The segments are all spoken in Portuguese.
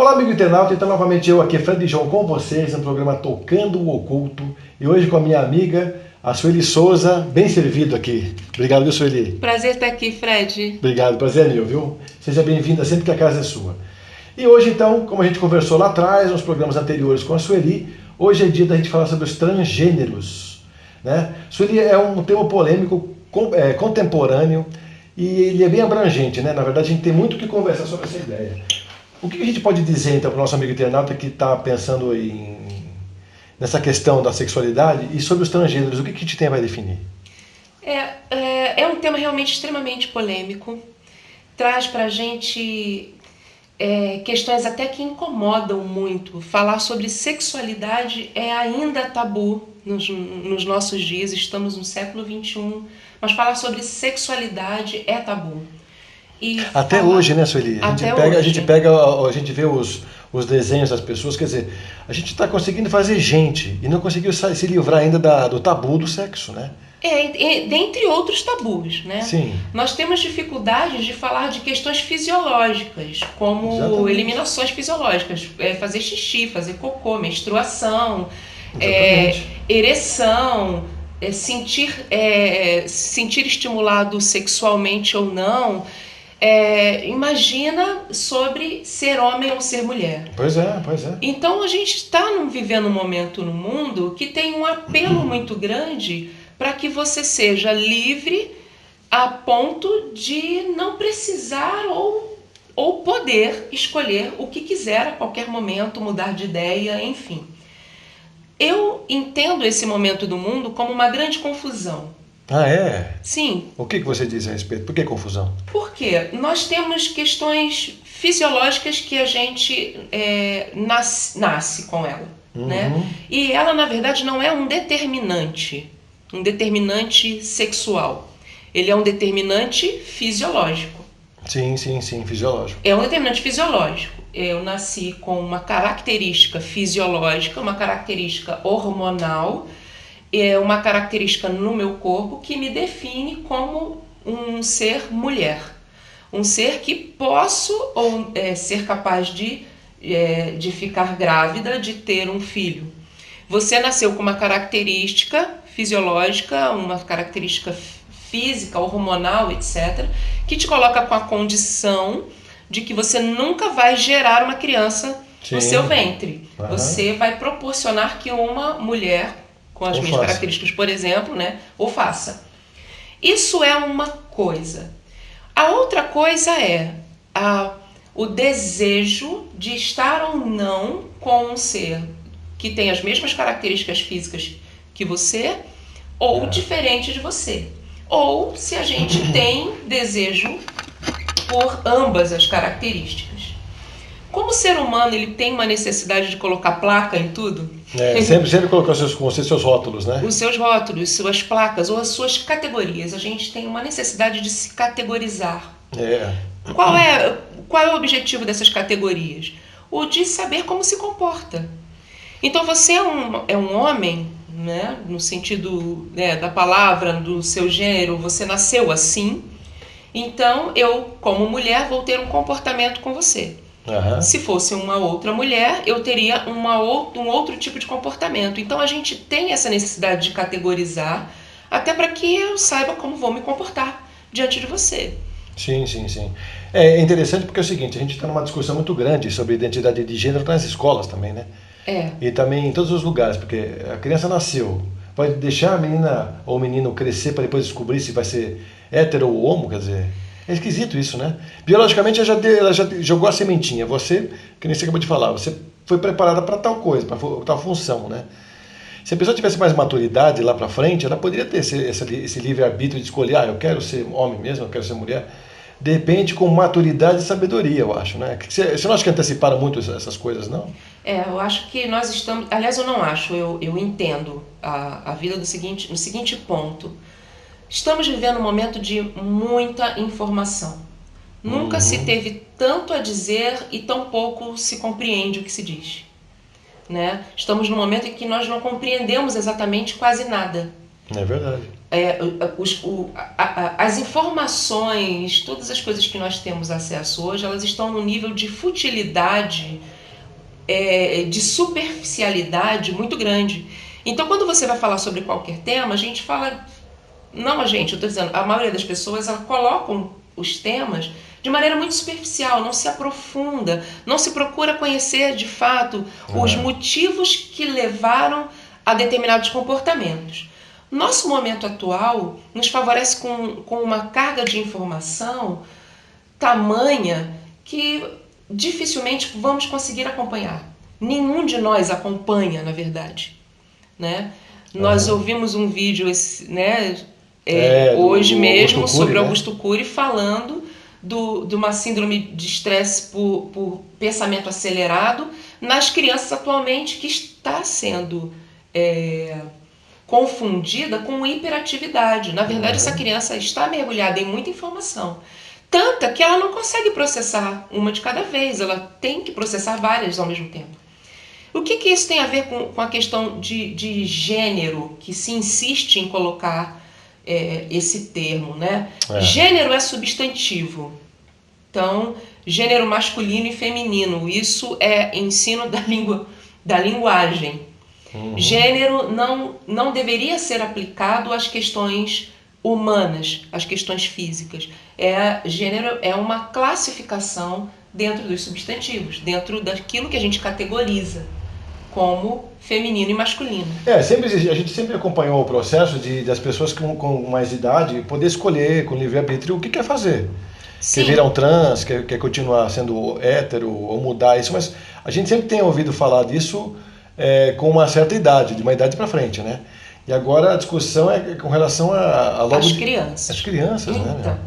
Olá, amigo internauta, então novamente eu aqui, Fred João, com vocês no programa Tocando o Oculto e hoje com a minha amiga, a Sueli Souza, bem servido aqui. Obrigado, viu, Sueli? Prazer estar aqui, Fred. Obrigado, prazer é meu, viu? Seja bem-vinda sempre que a casa é sua. E hoje então, como a gente conversou lá atrás, nos programas anteriores com a Sueli, hoje é dia da gente falar sobre os transgêneros, né? Sueli é um tema polêmico, contemporâneo e ele é bem abrangente, né? Na verdade, a gente tem muito o que conversar sobre essa ideia. O que a gente pode dizer, então, para o nosso amigo internauta que está pensando nessa questão da sexualidade e sobre os transgêneros? O que a gente tem a definir? É um tema realmente extremamente polêmico. Traz para a gente questões até que incomodam muito. Falar sobre sexualidade é ainda tabu nos nossos dias. Estamos no século XXI, mas falar sobre sexualidade é tabu. Até hoje, né, Sueli? A gente vê os desenhos das pessoas, quer dizer, a gente está conseguindo fazer gente e não conseguiu se livrar ainda do tabu do sexo, né? Dentre outros tabus, né? Sim. Nós temos dificuldades de falar de questões fisiológicas, como Exatamente. eliminações fisiológicas, fazer xixi, fazer cocô, menstruação, ereção, sentir estimulado sexualmente ou não. Imagina sobre ser homem ou ser mulher. Pois é. Então a gente está vivendo um momento no mundo que tem um apelo muito grande para que você seja livre a ponto de não precisar ou poder escolher o que quiser a qualquer momento, mudar de ideia, enfim. Eu entendo esse momento do mundo como uma grande confusão. Ah, é? Sim. O que você diz a respeito? Por que confusão? Porque nós temos questões fisiológicas que a gente nasce com ela, né? E ela, na verdade, não é um determinante sexual. Ele é um determinante fisiológico. Sim, fisiológico. É um determinante fisiológico. Eu nasci com uma característica fisiológica, uma característica hormonal, uma característica no meu corpo que me define como um ser mulher. Um ser que posso ser capaz de ficar grávida, de ter um filho. Você nasceu com uma característica fisiológica, uma característica física, hormonal, etc., que te coloca com a condição de que você nunca vai gerar uma criança no seu ventre. Você vai proporcionar que uma mulher com as minhas características, por exemplo, né, o faça. Isso é uma coisa. A outra coisa é o desejo de estar ou não com um ser que tem as mesmas características físicas que você ou diferente de você. Ou se a gente tem desejo por ambas as características. Como o ser humano ele tem uma necessidade de colocar placa em tudo. Sempre colocar seus rótulos, né? Os seus rótulos, suas placas ou as suas categorias. A gente tem uma necessidade de se categorizar. Qual é o objetivo dessas categorias? O de saber como se comporta. Então você é um homem, né, no sentido da palavra, do seu gênero, você nasceu assim. Então eu, como mulher, vou ter um comportamento com você. Se fosse uma outra mulher, eu teria um outro tipo de comportamento. Então a gente tem essa necessidade de categorizar, até para que eu saiba como vou me comportar diante de você. Sim. É interessante porque é o seguinte, a gente está numa discussão muito grande sobre identidade de gênero nas escolas também, né? E também em todos os lugares, porque a criança nasceu, pode deixar a menina ou o menino crescer para depois descobrir se vai ser hétero ou homo, quer dizer... É esquisito isso, né? Biologicamente ela já jogou a sementinha. Você, que nem você acabou de falar, você foi preparada para tal coisa, para tal função, né? Se a pessoa tivesse mais maturidade lá para frente, ela poderia ter esse livre-arbítrio de escolher, eu quero ser homem mesmo, eu quero ser mulher. De repente, com maturidade e sabedoria, eu acho, né? Você não acha que anteciparam muito essas coisas, não? Eu acho que nós estamos... Aliás, eu não acho, eu entendo a vida no seguinte ponto. Estamos vivendo um momento de muita informação. Nunca se teve tanto a dizer e tão pouco se compreende o que se diz. Né? Estamos num momento em que nós não compreendemos exatamente quase nada. É verdade. As informações, todas as coisas que nós temos acesso hoje, elas estão num nível de futilidade, de superficialidade muito grande. Então, quando você vai falar sobre qualquer tema, a gente fala... Não a gente, eu estou dizendo, a maioria das pessoas, elas colocam os temas de maneira muito superficial, não se aprofunda, não se procura conhecer de fato os motivos que levaram a determinados comportamentos. Nosso momento atual nos favorece com uma carga de informação tamanha que dificilmente vamos conseguir acompanhar. Nenhum de nós acompanha, na verdade. Né? Nós ouvimos um vídeo, né, hoje mesmo, Augusto sobre Augusto Cury, falando de uma síndrome de estresse por pensamento acelerado nas crianças atualmente, que está sendo confundida com hiperatividade. Na verdade, essa criança está mergulhada em muita informação, tanta que ela não consegue processar uma de cada vez, ela tem que processar várias ao mesmo tempo. O que isso tem a ver com a questão de gênero, que se insiste em colocar esse termo, né? Gênero é substantivo. Então, gênero masculino e feminino, isso é ensino da linguagem. Gênero não deveria ser aplicado às questões humanas, às questões físicas. Gênero é uma classificação dentro dos substantivos, dentro daquilo que a gente categoriza como feminino e masculino. A gente sempre acompanhou o processo das pessoas com mais idade poder escolher com livre-arbítrio o que quer fazer. Sim. Quer virar um trans, quer continuar sendo hétero ou mudar isso, mas a gente sempre tem ouvido falar disso com uma certa idade, de uma idade para frente, né? E agora a discussão é com relação às crianças. As crianças, então, né?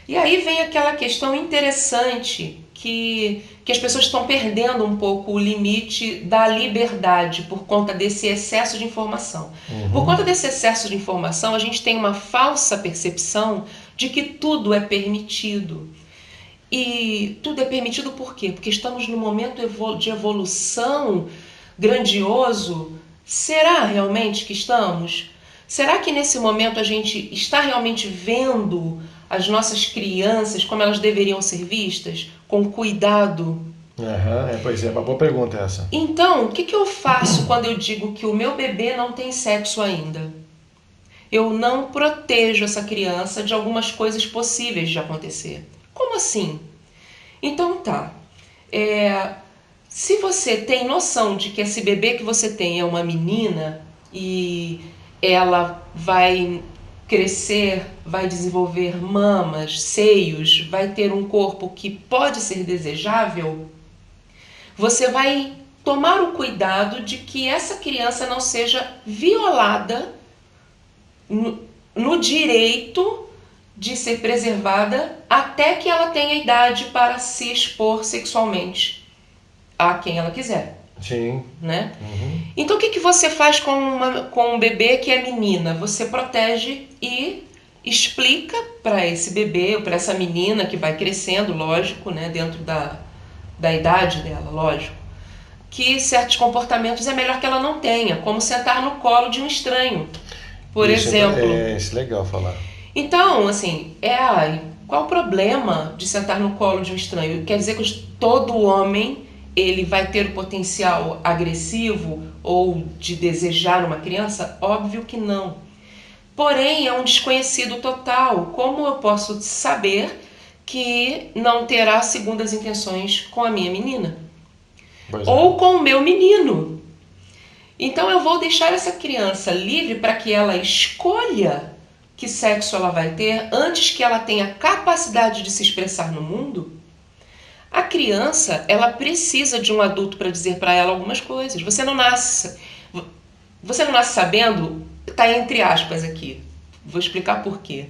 E aí vem aquela questão interessante que as pessoas estão perdendo um pouco o limite da liberdade por conta desse excesso de informação. Por conta desse excesso de informação, a gente tem uma falsa percepção de que tudo é permitido. E tudo é permitido por quê? Porque estamos num momento de evolução grandioso. Será realmente que estamos? Será que nesse momento a gente está realmente vendo as nossas crianças como elas deveriam ser vistas? Com cuidado? Pois é, uma boa pergunta essa. Então, o que eu faço quando eu digo que o meu bebê não tem sexo ainda? Eu não protejo essa criança de algumas coisas possíveis de acontecer. Como assim? Então tá, se você tem noção de que esse bebê que você tem é uma menina e ela vai crescer, vai desenvolver mamas, seios, vai ter um corpo que pode ser desejável, você vai tomar o cuidado de que essa criança não seja violada no direito de ser preservada até que ela tenha idade para se expor sexualmente a quem ela quiser. Sim. Né? Então o que você faz com um bebê que é menina? Você protege e explica para esse bebê ou para essa menina que vai crescendo, lógico, né, dentro da idade dela, lógico, que certos comportamentos é melhor que ela não tenha, como sentar no colo de um estranho, por exemplo. Isso é legal falar. Então, assim, qual o problema de sentar no colo de um estranho? Quer dizer que todo homem ele vai ter o potencial agressivo ou de desejar uma criança? Óbvio que não. Porém, é um desconhecido total. Como eu posso saber que não terá segundas intenções com a minha menina? Ou com o meu menino? Então eu vou deixar essa criança livre para que ela escolha que sexo ela vai ter antes que ela tenha capacidade de se expressar no mundo? A criança, ela precisa de um adulto para dizer para ela algumas coisas. Você não nasce sabendo, está entre aspas aqui. Vou explicar por quê.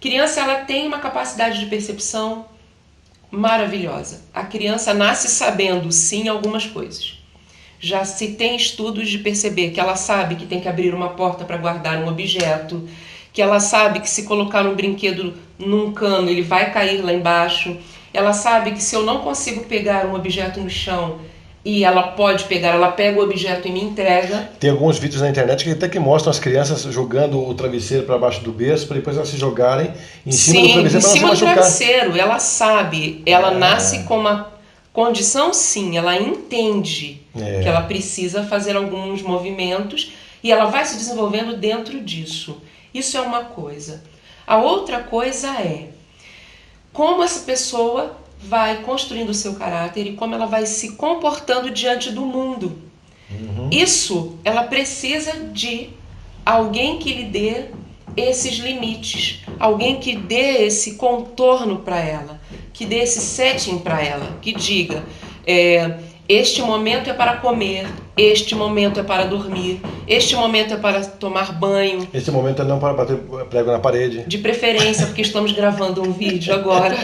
Criança, ela tem uma capacidade de percepção maravilhosa. A criança nasce sabendo, sim, algumas coisas. Já se tem estudos de perceber que ela sabe que tem que abrir uma porta para guardar um objeto, que ela sabe que se colocar um brinquedo num cano, ele vai cair lá embaixo. Ela sabe que se eu não consigo pegar um objeto no chão, e ela pode pegar, ela pega o objeto e me entrega. Tem alguns vídeos na internet que até que mostram as crianças jogando o travesseiro para baixo do berço, para depois elas se jogarem em cima do travesseiro para não se machucar. Em cima do travesseiro, ela sabe, ela nasce com uma condição, sim, ela entende que ela precisa fazer alguns movimentos e ela vai se desenvolvendo dentro disso. Isso é uma coisa. A outra coisa é como essa pessoa vai construindo o seu caráter e como ela vai se comportando diante do mundo. Isso, ela precisa de alguém que lhe dê esses limites, alguém que dê esse contorno para ela, que dê esse setting para ela, que diga, este momento é para comer, este momento é para dormir, este momento é para tomar banho. Este momento é não para bater prego na parede. De preferência, porque estamos gravando um vídeo agora.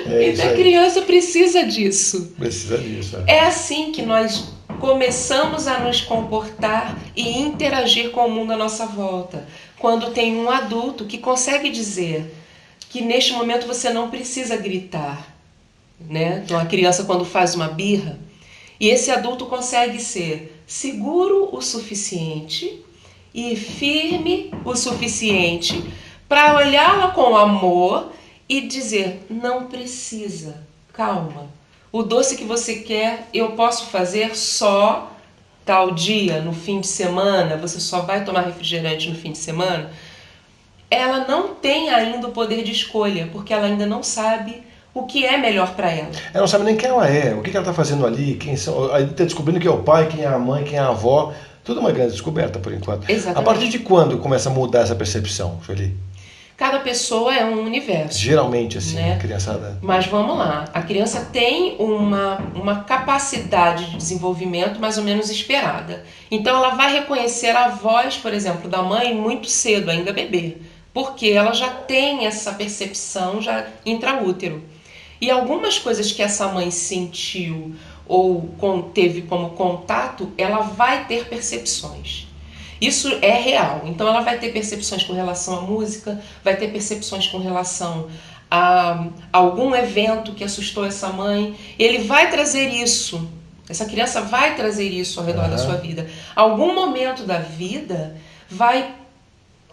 Então a criança precisa disso. Precisa disso. É assim que nós começamos a nos comportar e interagir com o mundo à nossa volta. Quando tem um adulto que consegue dizer que neste momento você não precisa gritar, né? Então a criança quando faz uma birra, e esse adulto consegue ser seguro o suficiente e firme o suficiente para olhá-la com amor e dizer, não precisa, calma. O doce que você quer eu posso fazer só tal dia, no fim de semana, você só vai tomar refrigerante no fim de semana. Ela não tem ainda o poder de escolha, porque ela ainda não sabe o que é melhor para ela. Ela não sabe nem quem ela é, o que ela está fazendo ali, quem são, aí está descobrindo quem é o pai, quem é a mãe, quem é a avó. Tudo uma grande descoberta por enquanto. Exatamente. A partir de quando começa a mudar essa percepção, Sueli? Cada pessoa é um universo. Geralmente, assim, né? A criançada... Mas vamos lá, a criança tem uma capacidade de desenvolvimento mais ou menos esperada. Então ela vai reconhecer a voz, por exemplo, da mãe muito cedo, ainda bebê. Porque ela já tem essa percepção já intraútero. E algumas coisas que essa mãe sentiu ou teve como contato, ela vai ter percepções. Isso é real. Então ela vai ter percepções com relação à música, vai ter percepções com relação a algum evento que assustou essa mãe. Ele vai trazer isso. Essa criança vai trazer isso ao redor da sua vida. Algum momento da vida vai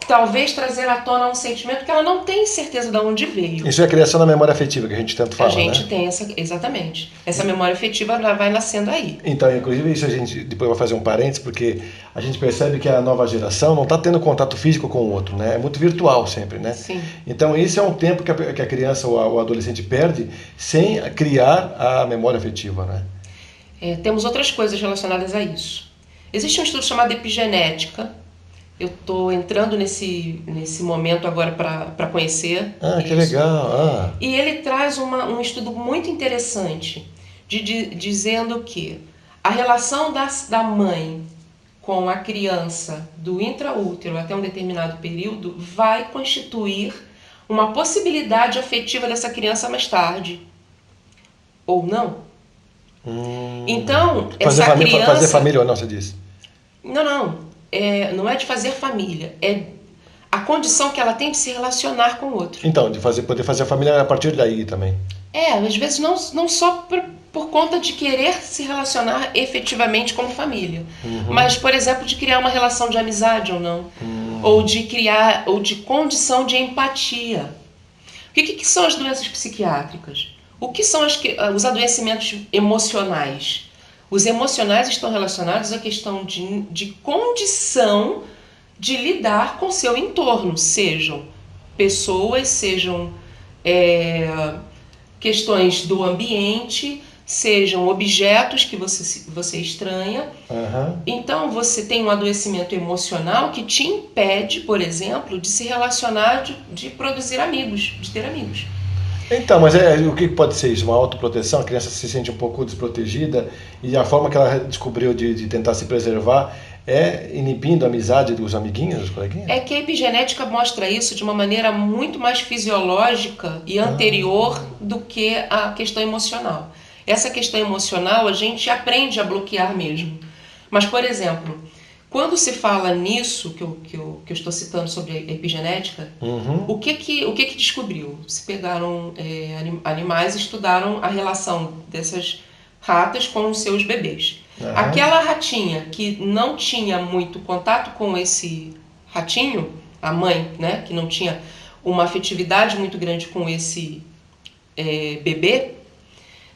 talvez trazer à tona um sentimento que ela não tem certeza de onde veio. Isso é a criação da memória afetiva que a gente tanto fala, né? A gente tem exatamente. Essa memória afetiva vai nascendo aí. Então, inclusive, isso a gente depois vai fazer um parênteses, porque a gente percebe que a nova geração não está tendo contato físico com o outro, né? É muito virtual sempre, né? Sim. Então, esse é um tempo que a criança ou o adolescente perde sem criar a memória afetiva, né? Temos outras coisas relacionadas a isso. Existe um estudo chamado epigenética. Eu estou entrando nesse momento agora para conhecer. Que legal! E ele traz um estudo muito interessante, dizendo que a relação da mãe com a criança do intraútero até um determinado período vai constituir uma possibilidade afetiva dessa criança mais tarde. Ou não. Então, fazer família ou não, você disse? Não. Não é de fazer família, é a condição que ela tem de se relacionar com o outro. Então, de poder fazer a família a partir daí também. Às vezes não só por conta de querer se relacionar efetivamente como família, mas, por exemplo, de criar uma relação de amizade ou não, ou de condição de empatia. O que são as doenças psiquiátricas? O que são os adoecimentos emocionais? Os emocionais estão relacionados à questão de condição de lidar com seu entorno, sejam pessoas, sejam questões do ambiente, sejam objetos que você estranha. Então você tem um adoecimento emocional que te impede, por exemplo, de se relacionar, de produzir amigos, de ter amigos. Então, mas o que pode ser isso? Uma autoproteção? A criança se sente um pouco desprotegida e a forma que ela descobriu de tentar se preservar é inibindo a amizade dos amiguinhos, dos coleguinhas? É que a epigenética mostra isso de uma maneira muito mais fisiológica e anterior do que a questão emocional. Essa questão emocional a gente aprende a bloquear mesmo. Mas, por exemplo, quando se fala nisso, que eu estou citando sobre a epigenética, o que descobriu? Se pegaram animais e estudaram a relação dessas ratas com os seus bebês. Aquela ratinha que não tinha muito contato com esse ratinho, a mãe, né, que não tinha uma afetividade muito grande com esse bebê,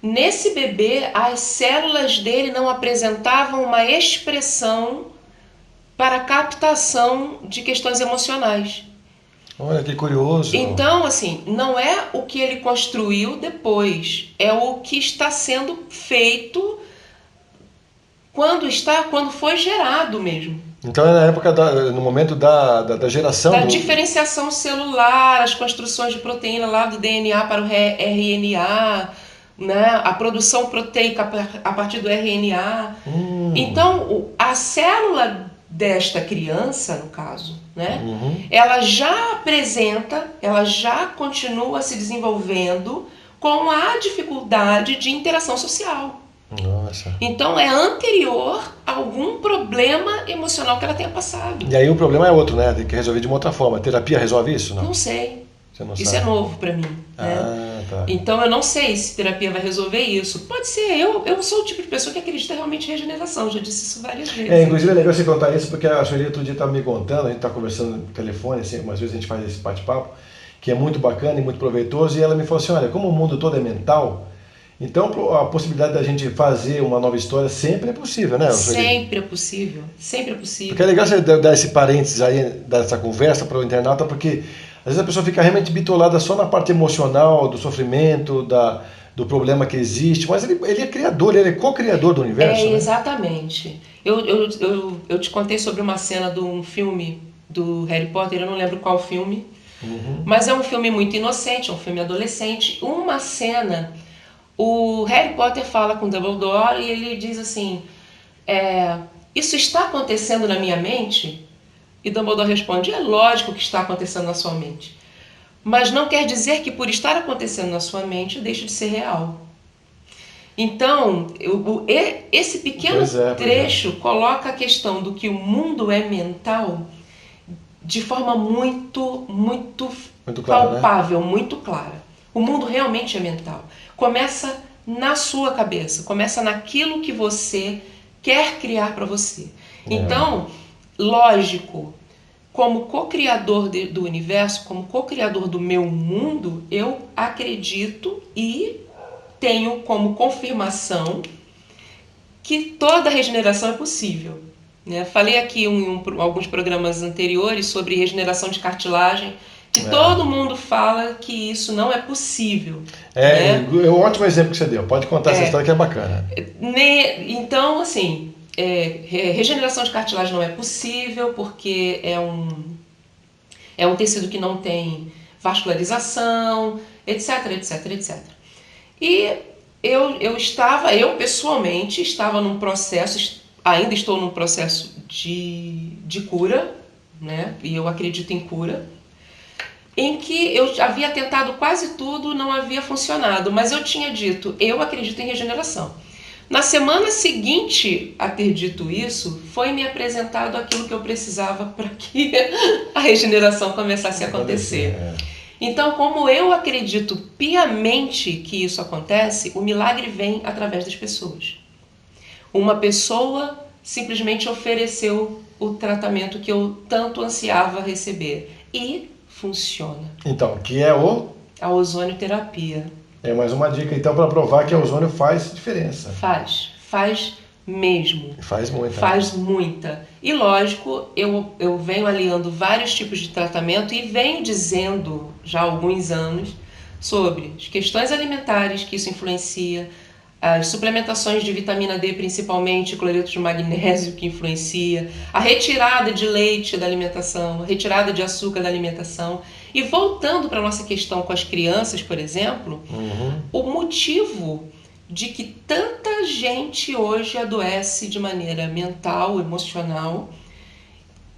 nesse bebê as células dele não apresentavam uma expressão para captação de questões emocionais. Olha que curioso. Então, assim, não é o que ele construiu depois, é o que está sendo feito quando foi gerado mesmo. Então é na época, no momento da geração... Da diferenciação celular, as construções de proteína lá do DNA para o RNA, né? A produção proteica a partir do RNA. Então, a célula desta criança, no caso, né? Ela já apresenta, ela já continua se desenvolvendo com a dificuldade de interação social. Nossa. Então é anterior a algum problema emocional que ela tenha passado. E aí o problema é outro, né? Tem que resolver de uma outra forma. A terapia resolve isso? Não sei. Você não isso sabe? É novo para mim. Né? Tá. Então eu não sei se terapia vai resolver isso. Pode ser. Eu sou o tipo de pessoa que acredita realmente em regeneração. Já disse isso várias vezes. Inclusive é legal você contar isso, porque a Sueli outro dia estava me contando, a gente está conversando no telefone, assim, algumas vezes a gente faz esse bate-papo, que é muito bacana e muito proveitoso, e ela me falou assim, olha, como o mundo todo é mental, então a possibilidade da gente fazer uma nova história sempre é possível, né, Sueli? Sempre é possível, sempre é possível. Porque é legal você dar esse parênteses aí, dessa conversa para o internauta, porque às vezes a pessoa fica realmente bitolada só na parte emocional, do sofrimento, do problema que existe, mas ele é criador, ele é co-criador do universo. Exatamente. Eu te contei sobre uma cena de um filme do Harry Potter, eu não lembro qual filme, mas é um filme muito inocente, é um filme adolescente. Uma cena, o Harry Potter fala com Dumbledore e ele diz assim, isso está acontecendo na minha mente? E Dumbledore responde, é lógico que está acontecendo na sua mente. Mas não quer dizer que por estar acontecendo na sua mente deixe de ser real. Então, esse pequeno trecho coloca a questão do que o mundo é mental de forma muito palpável, né? Muito clara. O mundo realmente é mental. Começa na sua cabeça, começa naquilo que você quer criar para você. Então, lógico, como co-criador do universo, como co-criador do meu mundo, eu acredito e tenho como confirmação que toda regeneração é possível. Né? Falei aqui em alguns programas anteriores sobre regeneração de cartilagem, que todo mundo fala que isso não é possível. É um ótimo exemplo que você deu. Pode contar essa história que é bacana. Então, assim, regeneração de cartilagem não é possível porque é um tecido que não tem vascularização, etc, etc, etc. E eu pessoalmente estava num processo, ainda estou num processo de cura, né? E eu acredito em cura, em que eu havia tentado quase tudo, não havia funcionado, mas eu tinha dito, eu acredito em regeneração. Na semana seguinte a ter dito isso, foi me apresentado aquilo que eu precisava para que a regeneração começasse a acontecer. Então, como eu acredito piamente que isso acontece, o milagre vem através das pessoas. Uma pessoa simplesmente ofereceu o tratamento que eu tanto ansiava receber. E funciona. Então, que é a ozonioterapia. É mais uma dica, então, para provar que a ozônio faz diferença. Faz mesmo. Faz muita. Faz muita. E lógico, eu venho aliando vários tipos de tratamento e venho dizendo já há alguns anos sobre as questões alimentares que isso influencia, as suplementações de vitamina D, principalmente cloreto de magnésio, que influencia, a retirada de leite da alimentação, a retirada de açúcar da alimentação. E voltando para a nossa questão com as crianças, por exemplo, o motivo de que tanta gente hoje adoece de maneira mental, emocional.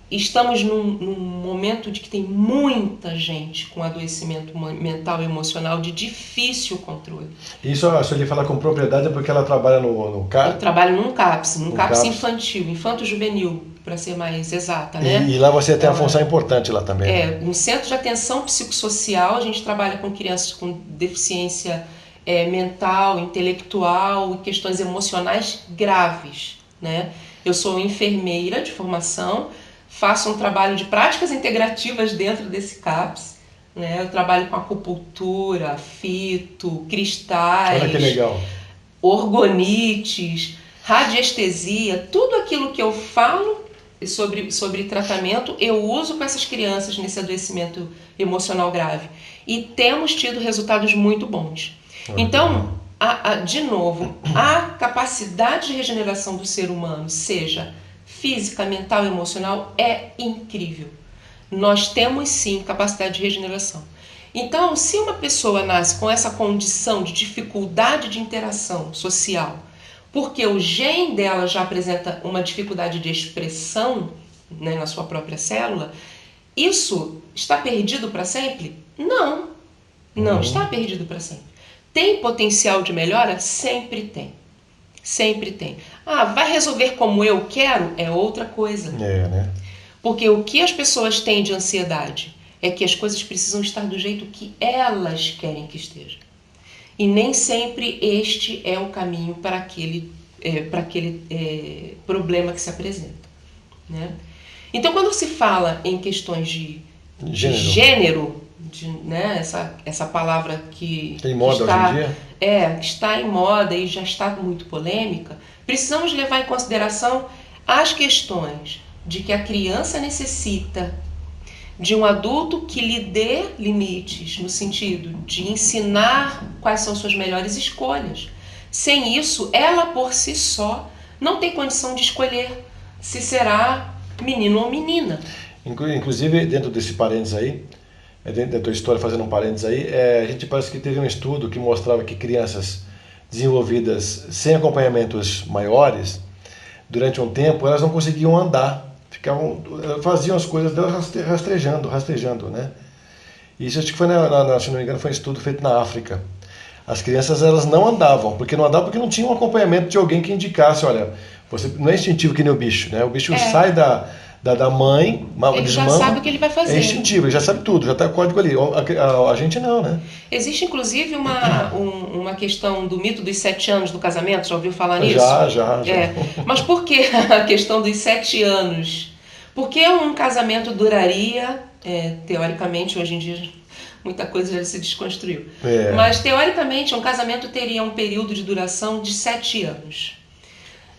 Estamos num momento de que tem muita gente com adoecimento mental e emocional de difícil controle. Isso a Sueli fala com propriedade porque ela trabalha no CAPS? Eu trabalho num CAPS infantil, infanto-juvenil. para ser mais exata, né? E lá você tem uma função importante lá também. Um centro de atenção psicossocial, a gente trabalha com crianças com deficiência mental, intelectual e questões emocionais graves, né? Eu sou enfermeira de formação, faço um trabalho de práticas integrativas dentro desse CAPS, né? Eu trabalho com acupuntura, fito, cristais, olha que legal, orgonites, radiestesia, tudo aquilo que eu falo sobre tratamento, eu uso com essas crianças nesse adoecimento emocional grave. E temos tido resultados muito bons. Então, de novo, a capacidade de regeneração do ser humano, seja física, mental, emocional, é incrível. Nós temos sim capacidade de regeneração. Então, se uma pessoa nasce com essa condição de dificuldade de interação social, porque o gene dela já apresenta uma dificuldade de expressão, né, na sua própria célula, isso está perdido para sempre? Não, não está perdido para sempre. Tem potencial de melhora? Sempre tem. Sempre tem. Vai resolver como eu quero? É outra coisa. Né? Porque o que as pessoas têm de ansiedade é que as coisas precisam estar do jeito que elas querem que esteja. E nem sempre este é o caminho para aquele problema que se apresenta, né? Então, quando se fala em questões de gênero, né, essa palavra que tem moda hoje em dia? Que está em moda e já está muito polêmica, precisamos levar em consideração as questões de que a criança necessita de um adulto que lhe dê limites, no sentido de ensinar quais são suas melhores escolhas. Sem isso, ela por si só não tem condição de escolher se será menino ou menina. Inclusive, dentro desse parênteses aí, dentro da tua história, fazendo um parênteses aí, a gente parece que teve um estudo que mostrava que crianças desenvolvidas sem acompanhamentos maiores, durante um tempo, elas não conseguiam andar. Faziam as coisas delas rastejando, né? Isso acho que foi, se não me engano, foi um estudo feito na África. As crianças, elas não andavam porque não tinha um acompanhamento de alguém que indicasse, olha, você não é instintivo que nem o bicho, né? O bicho sai da mãe, ele já sabe o que ele vai fazer. É instintivo, ele já sabe tudo, já está o código ali. A gente não, né? Existe, inclusive, uma questão do mito dos 7 anos do casamento, já ouviu falar nisso? Já. Mas por que a questão dos 7 anos? Porque um casamento duraria, teoricamente, hoje em dia muita coisa já se desconstruiu, mas teoricamente um casamento teria um período de duração de 7 anos.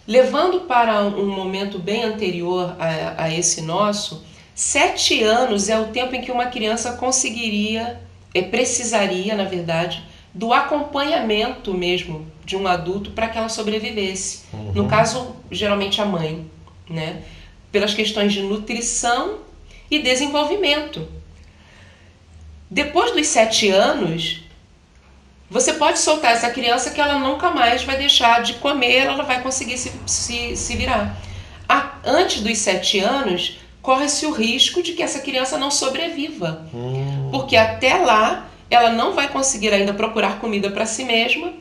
Levando para um momento bem anterior a esse nosso, 7 anos é o tempo em que uma criança precisaria, na verdade, do acompanhamento mesmo de um adulto para que ela sobrevivesse. No caso, geralmente a mãe, né? Pelas questões de nutrição e desenvolvimento. Depois dos 7 anos, você pode soltar essa criança que ela nunca mais vai deixar de comer, ela vai conseguir se virar. Antes dos 7 anos, corre-se o risco de que essa criança não sobreviva. Porque até lá, ela não vai conseguir ainda procurar comida para si mesma,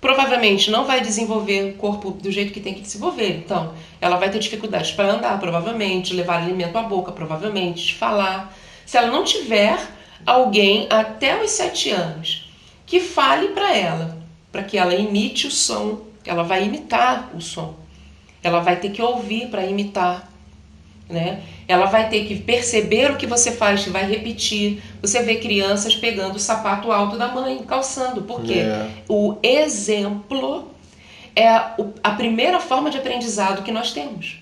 provavelmente não vai desenvolver o corpo do jeito que tem que desenvolver. Então, ela vai ter dificuldades para andar, provavelmente, levar alimento à boca, provavelmente, falar. Se ela não tiver alguém até os 7 anos que fale para ela, para que ela imite o som, ela vai imitar o som. Ela vai ter que ouvir para imitar, né? Ela vai ter que perceber o que você faz e vai repetir. Você vê crianças pegando o sapato alto da mãe, calçando, porque o exemplo é a primeira forma de aprendizado que nós temos.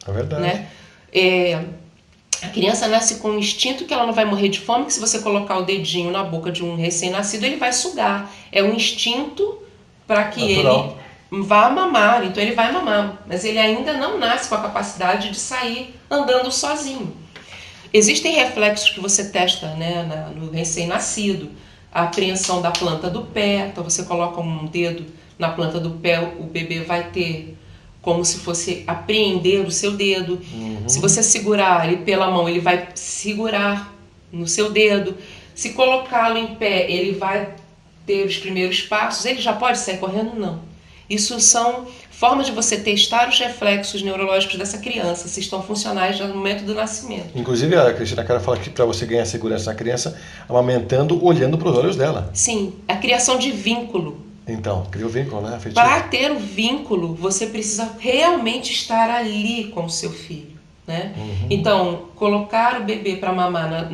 É verdade. Né? A criança nasce com um instinto que ela não vai morrer de fome, que se você colocar o dedinho na boca de um recém-nascido, ele vai sugar. É um instinto para que natural. Ele vá mamar, então ele vai mamar. Mas ele ainda não nasce com a capacidade de sair andando sozinho. Existem reflexos que você testa, né, no recém-nascido. A apreensão da planta do pé, então você coloca um dedo na planta do pé, o bebê vai ter como se fosse apreender o seu dedo. Se você segurar ele pela mão, ele vai segurar no seu dedo. Se colocá-lo em pé, ele vai ter os primeiros passos. Ele já pode sair correndo? Não. Isso são formas de você testar os reflexos neurológicos dessa criança, se estão funcionais no momento do nascimento. Inclusive, a Cristina Cara fala que para você ganhar segurança na criança, amamentando, olhando para os olhos dela. Sim, a criação de vínculo. Então, cria o vínculo, né? Afetivo. Para ter o vínculo, você precisa realmente estar ali com o seu filho, né? Então, colocar o bebê para mamar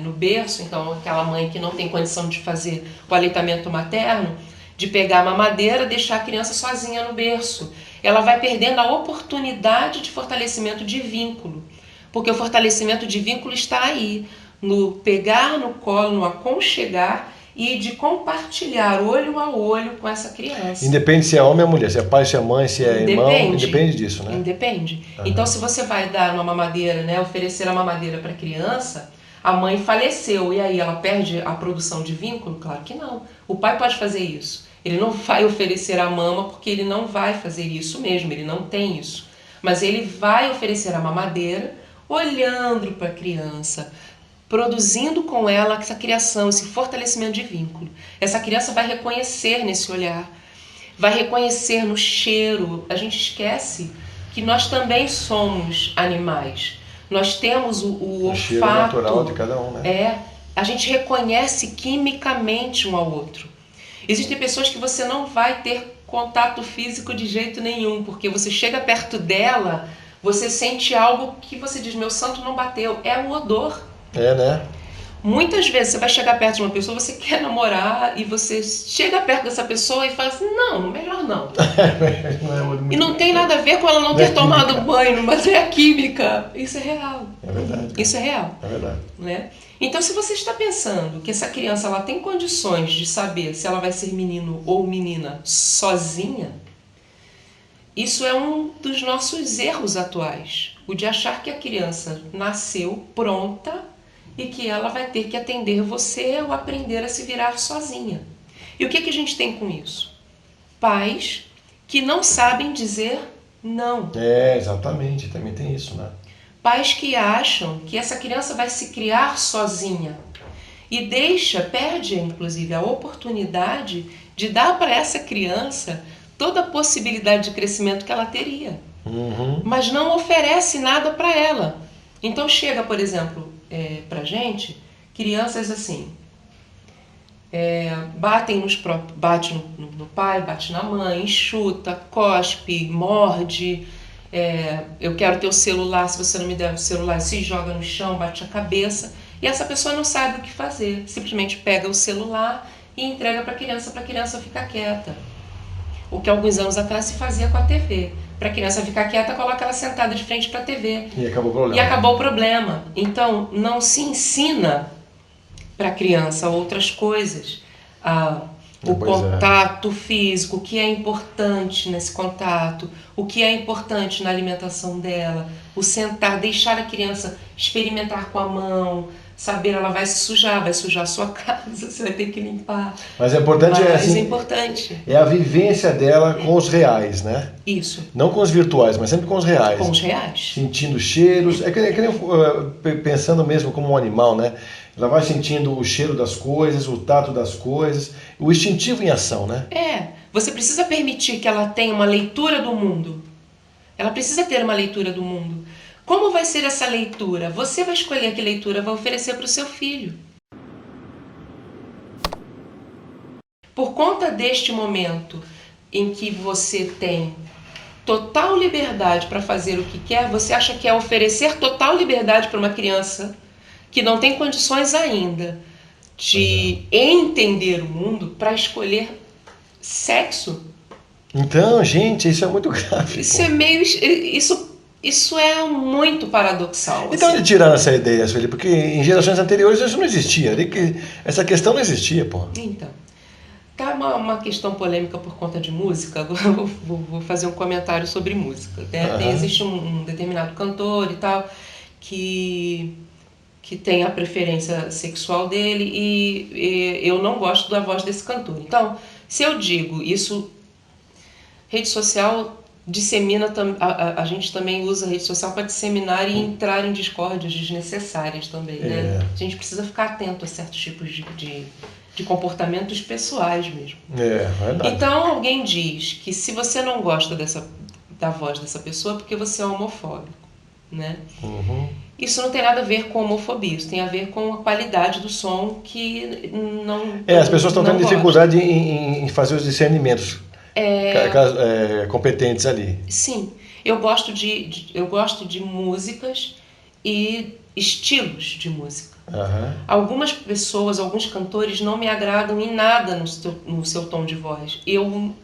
no berço, então aquela mãe que não tem condição de fazer o aleitamento materno, de pegar a mamadeira, deixar a criança sozinha no berço. Ela vai perdendo a oportunidade de fortalecimento de vínculo, porque o fortalecimento de vínculo está aí, no pegar no colo, no aconchegar e de compartilhar olho a olho com essa criança. Independe se é homem ou mulher, se é pai, se é mãe, se é irmão, independe disso, né? Independe. Então, se você vai dar uma mamadeira, né, oferecer a mamadeira para a criança, a mãe faleceu, e aí ela perde a produção de vínculo? Claro que não. O pai pode fazer isso. Ele não vai oferecer a mama porque ele não vai fazer isso mesmo, ele não tem isso. Mas ele vai oferecer a mamadeira olhando para a criança, produzindo com ela essa criação, esse fortalecimento de vínculo. Essa criança vai reconhecer nesse olhar, vai reconhecer no cheiro. A gente esquece que nós também somos animais. Nós temos o olfato. Cheiro natural de cada um, né? A gente reconhece quimicamente um ao outro. Existem pessoas que você não vai ter contato físico de jeito nenhum, porque você chega perto dela, você sente algo que você diz, meu santo não bateu, é o odor. É, né? Muitas vezes você vai chegar perto de uma pessoa, você quer namorar e você chega perto dessa pessoa e fala assim, não, melhor não. E não tem nada a ver com ela não ter tomado banho, mas é a química. Isso é real. É verdade. Isso é real. É verdade. Né? Então, se você está pensando que essa criança ela tem condições de saber se ela vai ser menino ou menina sozinha, isso é um dos nossos erros atuais. O de achar que a criança nasceu pronta e que ela vai ter que atender você ou aprender a se virar sozinha. E o que a gente tem com isso? Pais que não sabem dizer não. É, exatamente, também tem isso, né? Pais que acham que essa criança vai se criar sozinha e perde inclusive a oportunidade de dar para essa criança toda a possibilidade de crescimento que ela teria. Mas não oferece nada para ela. Então chega, por exemplo, pra gente, crianças assim, bate no pai, bate na mãe, chuta, cospe, morde, eu quero teu celular, se você não me der o celular, se joga no chão, bate a cabeça, e essa pessoa não sabe o que fazer, simplesmente pega o celular e entrega para a criança ficar quieta. O que alguns anos atrás se fazia com a TV. Para a criança ficar quieta, coloca ela sentada de frente para a TV. E acabou o problema. E acabou o problema. Então, não se ensina para a criança outras coisas. O contato físico, o que é importante nesse contato, o que é importante na alimentação dela, o sentar, deixar a criança experimentar com a mão, saber, ela vai sujar a sua casa, você vai ter que limpar. Mas é importante, é importante. É a vivência dela com os reais, né? Isso. Não com os virtuais, mas sempre com os reais. Com os reais. Sentindo cheiros, pensando mesmo como um animal, né? Ela vai sentindo o cheiro das coisas, o tato das coisas, o instintivo em ação, né? Você precisa permitir que ela tenha uma leitura do mundo. Ela precisa ter uma leitura do mundo. Como vai ser essa leitura? Você vai escolher que leitura vai oferecer para o seu filho. Por conta deste momento em que você tem total liberdade para fazer o que quer, você acha que é oferecer total liberdade para uma criança que não tem condições ainda de entender o mundo para escolher sexo? Então, gente, isso é muito grave. Isso é muito paradoxal. Então, assim. de tirar essa ideia, Sueli, porque em gerações anteriores isso não existia. Essa questão não existia, pô. Então, tá uma questão polêmica por conta de música. Agora vou fazer um comentário sobre música. Né? Existe um determinado cantor e tal que tem a preferência sexual dele e eu não gosto da voz desse cantor. Então, se eu digo isso, rede social dissemina, a gente também usa a rede social para disseminar e entrar em discórdias desnecessárias também, né? A gente precisa ficar atento a certos tipos de comportamentos pessoais mesmo. É, verdade. Então alguém diz que se você não gosta da voz dessa pessoa é porque você é homofóbico, né? Uhum. Isso não tem nada a ver com homofobia, isso tem a ver com a qualidade do som que não As pessoas estão tendo gosta. dificuldade em fazer os discernimentos competentes ali. Sim, eu gosto de músicas e estilos de música. Uhum. Algumas pessoas, alguns cantores não me agradam em nada no seu tom de voz. Eu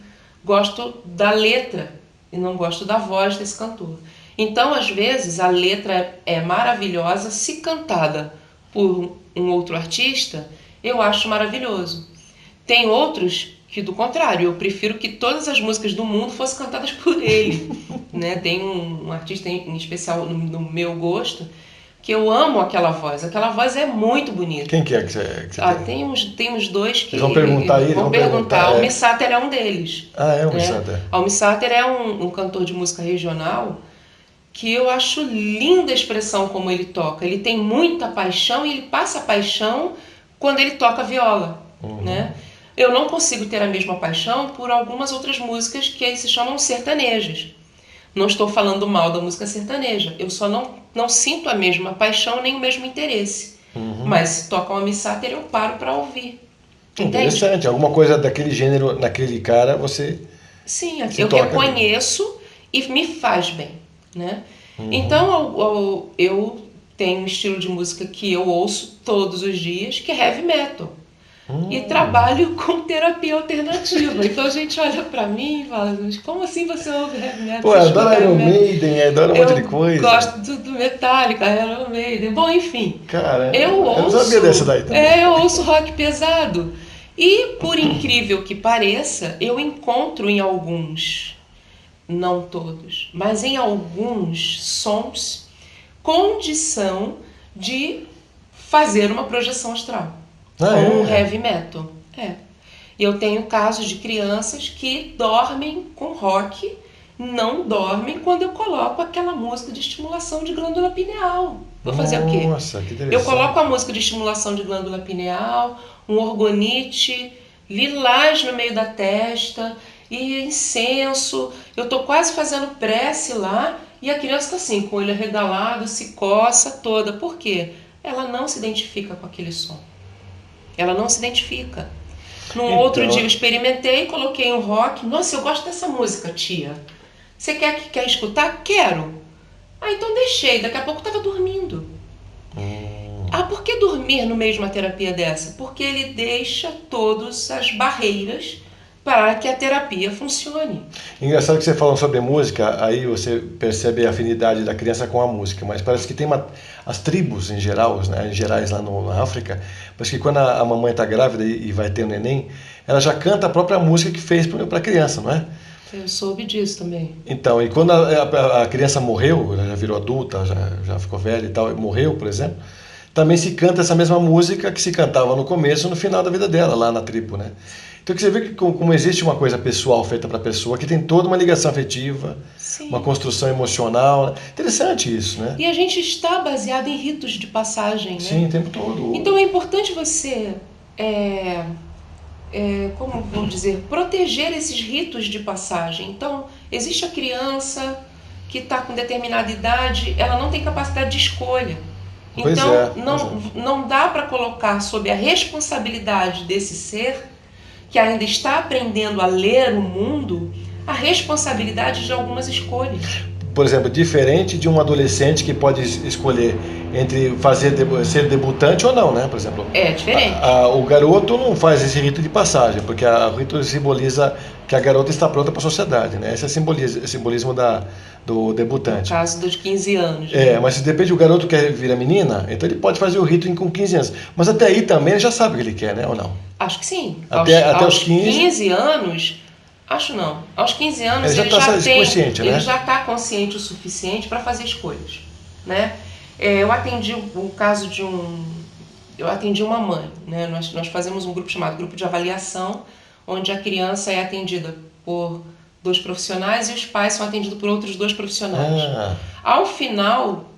gosto da letra e não gosto da voz desse cantor. Então, às vezes, a letra é maravilhosa, se cantada por um outro artista, eu acho maravilhoso. Tem outros que, do contrário, eu prefiro que todas as músicas do mundo fossem cantadas por ele. Né? Tem um artista em especial no meu gosto, que eu amo aquela voz. Aquela voz é muito bonita. Quem que é que você tem? Tem uns dois que... Eles vão perguntar aí, vão perguntar. Almi Sater é um deles. É o Almi Sater. Almi Sater é um cantor de música regional que eu acho linda a expressão como ele toca. Ele tem muita paixão e ele passa paixão quando ele toca viola. Uhum. Né? Eu não consigo ter a mesma paixão por algumas outras músicas que aí se chamam sertanejas. Não estou falando mal da música sertaneja. Eu só não sinto a mesma paixão nem o mesmo interesse. Uhum. Mas se toca uma Almi Sater, eu paro para ouvir. Interessante. Entende? Alguma coisa daquele gênero, naquele cara, você... Sim, eu reconheço e me faz bem. Né? Uhum. Então, eu tenho um estilo de música que eu ouço todos os dias, que é heavy metal. E trabalho com terapia alternativa. Então a gente olha pra mim e fala, como assim você ouve heavy metal? Pô, adoro Iron Maiden, adoro um monte de coisa. Eu gosto do Metallica, Iron Maiden. Bom, enfim. Cara, eu não sabia dessa daí também. Eu ouço rock pesado. E, por incrível que pareça, eu encontro em alguns, não todos, mas em alguns sons, condição de fazer uma projeção astral. Com heavy metal. E eu tenho casos de crianças que dormem com rock, não dormem quando eu coloco aquela música de estimulação de glândula pineal. Vou fazer o quê? Nossa, que interessante. Eu coloco a música de estimulação de glândula pineal, um orgonite, lilás no meio da testa e incenso. Eu tô quase fazendo prece lá e a criança tá assim, com o olho arregalado, se coça toda. Por quê? Ela não se identifica com aquele som. Ela não se identifica. Outro dia eu experimentei, coloquei um rock. Nossa, eu gosto dessa música, tia. Você quer escutar? Quero. Então deixei. Daqui a pouco eu estava dormindo. Por que dormir no meio de uma terapia dessa? Porque ele deixa todas as barreiras para que a terapia funcione. Engraçado que você falou sobre música, aí você percebe a afinidade da criança com a música, mas parece que tem as tribos em geral, né, em gerais lá na África, parece que quando a mamãe está grávida e vai ter um neném, ela já canta a própria música que fez para a criança, não é? Eu soube disso também. Então, e quando a criança morreu, já virou adulta, já ficou velha e tal, e morreu, por exemplo, também se canta essa mesma música que se cantava no começo, no final da vida dela, lá na tribo, né? Então você vê que como existe uma coisa pessoal feita para a pessoa, que tem toda uma ligação afetiva, sim, uma construção emocional. Interessante isso, né? E a gente está baseado em ritos de passagem, né? Sim, o tempo todo. Então é importante você, como vou dizer, proteger esses ritos de passagem. Então, existe a criança que está com determinada idade, ela não tem capacidade de escolha. Então, não dá para colocar sob a responsabilidade desse ser que ainda está aprendendo a ler o mundo, a responsabilidade de algumas escolhas. Por exemplo, diferente de um adolescente que pode escolher entre ser debutante ou não, né? Por exemplo, é diferente. O garoto não faz esse rito de passagem, porque o rito simboliza que a garota está pronta para a sociedade, né? Esse é o simbolismo do debutante. No caso dos 15 anos. Mas se depende, o garoto quer vir a menina, então ele pode fazer o rito com 15 anos. Mas até aí também ele já sabe o que ele quer, né? Ou não? Acho que sim. Até os 15 anos... Acho não. Aos 15 anos ele já está consciente o suficiente para fazer escolhas, né? Eu atendi o caso eu atendi uma mãe, né? Nós fazemos um grupo chamado Grupo de Avaliação, onde a criança é atendida por 2 profissionais e os pais são atendidos por outros 2 profissionais. Ao final,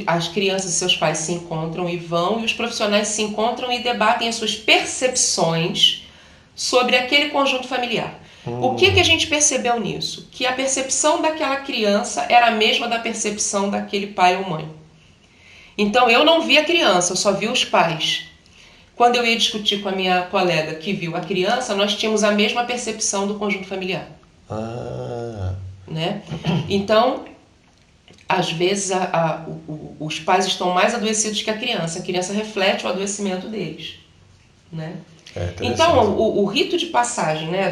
as crianças e seus pais se encontram e vão, e os profissionais se encontram e debatem as suas percepções sobre aquele conjunto familiar. O que a gente percebeu nisso? Que a percepção daquela criança era a mesma da percepção daquele pai ou mãe. Então eu não vi a criança, eu só vi os pais. Quando eu ia discutir com a minha colega que viu a criança, nós tínhamos a mesma percepção do conjunto familiar. Né? Então, às vezes os pais estão mais adoecidos que a criança reflete o adoecimento deles. Né? Então, o rito de passagem, né,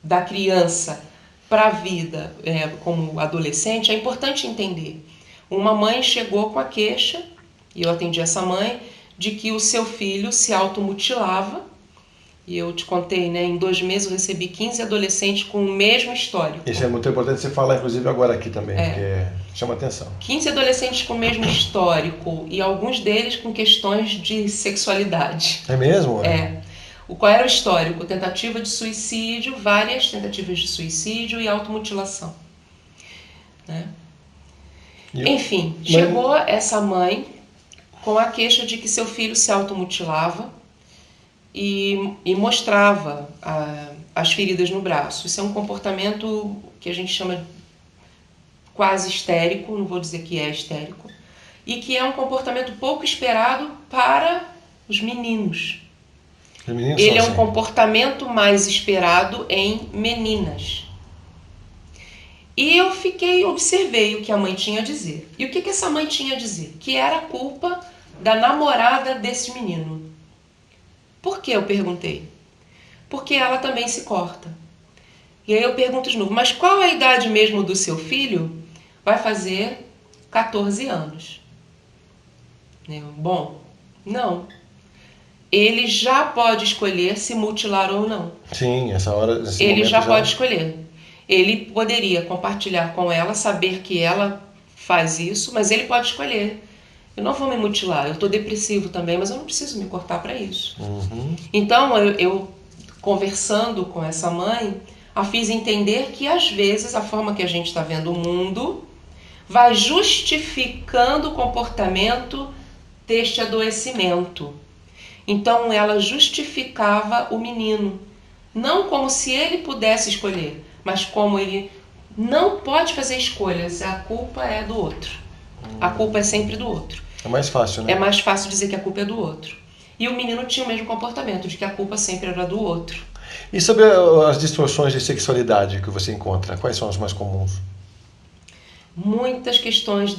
da criança para a vida como adolescente é importante entender. Uma mãe chegou com a queixa, e eu atendi essa mãe, de que o seu filho se automutilava. E eu te contei, né, em 2 meses eu recebi 15 adolescentes com o mesmo histórico. Isso é muito importante você falar, inclusive, agora aqui também, porque chama atenção. 15 adolescentes com o mesmo histórico, e alguns deles com questões de sexualidade. É mesmo? Qual era o histórico? Tentativa de suicídio, várias tentativas de suicídio e automutilação. Né? Enfim, chegou essa mãe com a queixa de que seu filho se automutilava e mostrava as feridas no braço. Isso é um comportamento que a gente chama quase histérico, não vou dizer que é histérico, e que é um comportamento pouco esperado para os meninos. Ele é um comportamento mais esperado em meninas. E eu observei o que a mãe tinha a dizer. E o que essa mãe tinha a dizer? Que era culpa da namorada desse menino. Por que eu perguntei? Porque ela também se corta. E aí eu pergunto de novo, mas qual a idade mesmo do seu filho? Vai fazer 14 anos. Bom, não. Ele já pode escolher se mutilar ou não. Sim, essa hora... Ele já pode escolher. Ele poderia compartilhar com ela, saber que ela faz isso, mas ele pode escolher. Eu não vou me mutilar, eu estou depressivo também, mas eu não preciso me cortar para isso. Então, eu conversando com essa mãe, a fiz entender que às vezes a forma que a gente está vendo o mundo vai justificando o comportamento deste adoecimento. Então, ela justificava o menino, não como se ele pudesse escolher, mas como ele não pode fazer escolhas, a culpa é do outro. A culpa é sempre do outro. É mais fácil, né? É mais fácil dizer que a culpa é do outro. E o menino tinha o mesmo comportamento, de que a culpa sempre era do outro. E sobre as distorções de sexualidade que você encontra, quais são as mais comuns? Muitas questões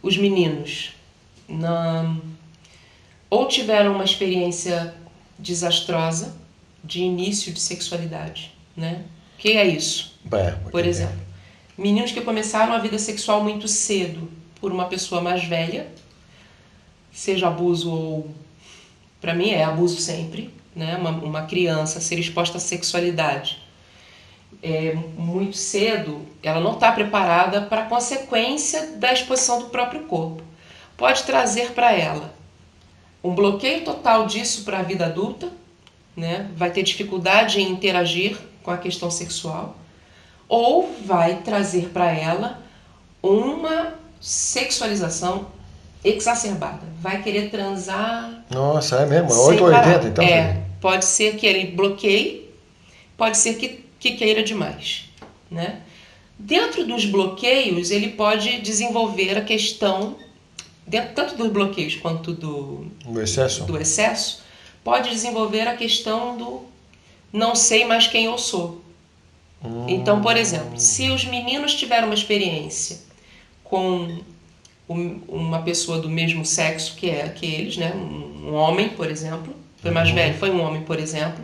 os meninos ou tiveram uma experiência desastrosa de início de sexualidade, né? O que é isso? Por exemplo, meninos que começaram a vida sexual muito cedo por uma pessoa mais velha, seja abuso ou... Para mim é abuso sempre, né? Uma criança ser exposta à sexualidade muito cedo, ela não está preparada para a consequência da exposição do próprio corpo. Pode trazer para ela um bloqueio total disso para a vida adulta, né? Vai ter dificuldade em interagir com a questão sexual, ou vai trazer para ela uma sexualização exacerbada. Vai querer transar... Nossa, é mesmo? É 8 ou 80, então? Pode ser que ele bloqueie, pode ser que queira demais, né? Dentro dos bloqueios, ele pode desenvolver a questão, tanto dos bloqueios quanto do excesso, pode desenvolver a questão do não sei mais quem eu sou. Então, por exemplo, se os meninos tiveram uma experiência com uma pessoa do mesmo sexo que eles, né? Um homem, por exemplo, foi mais velho, foi um homem, por exemplo,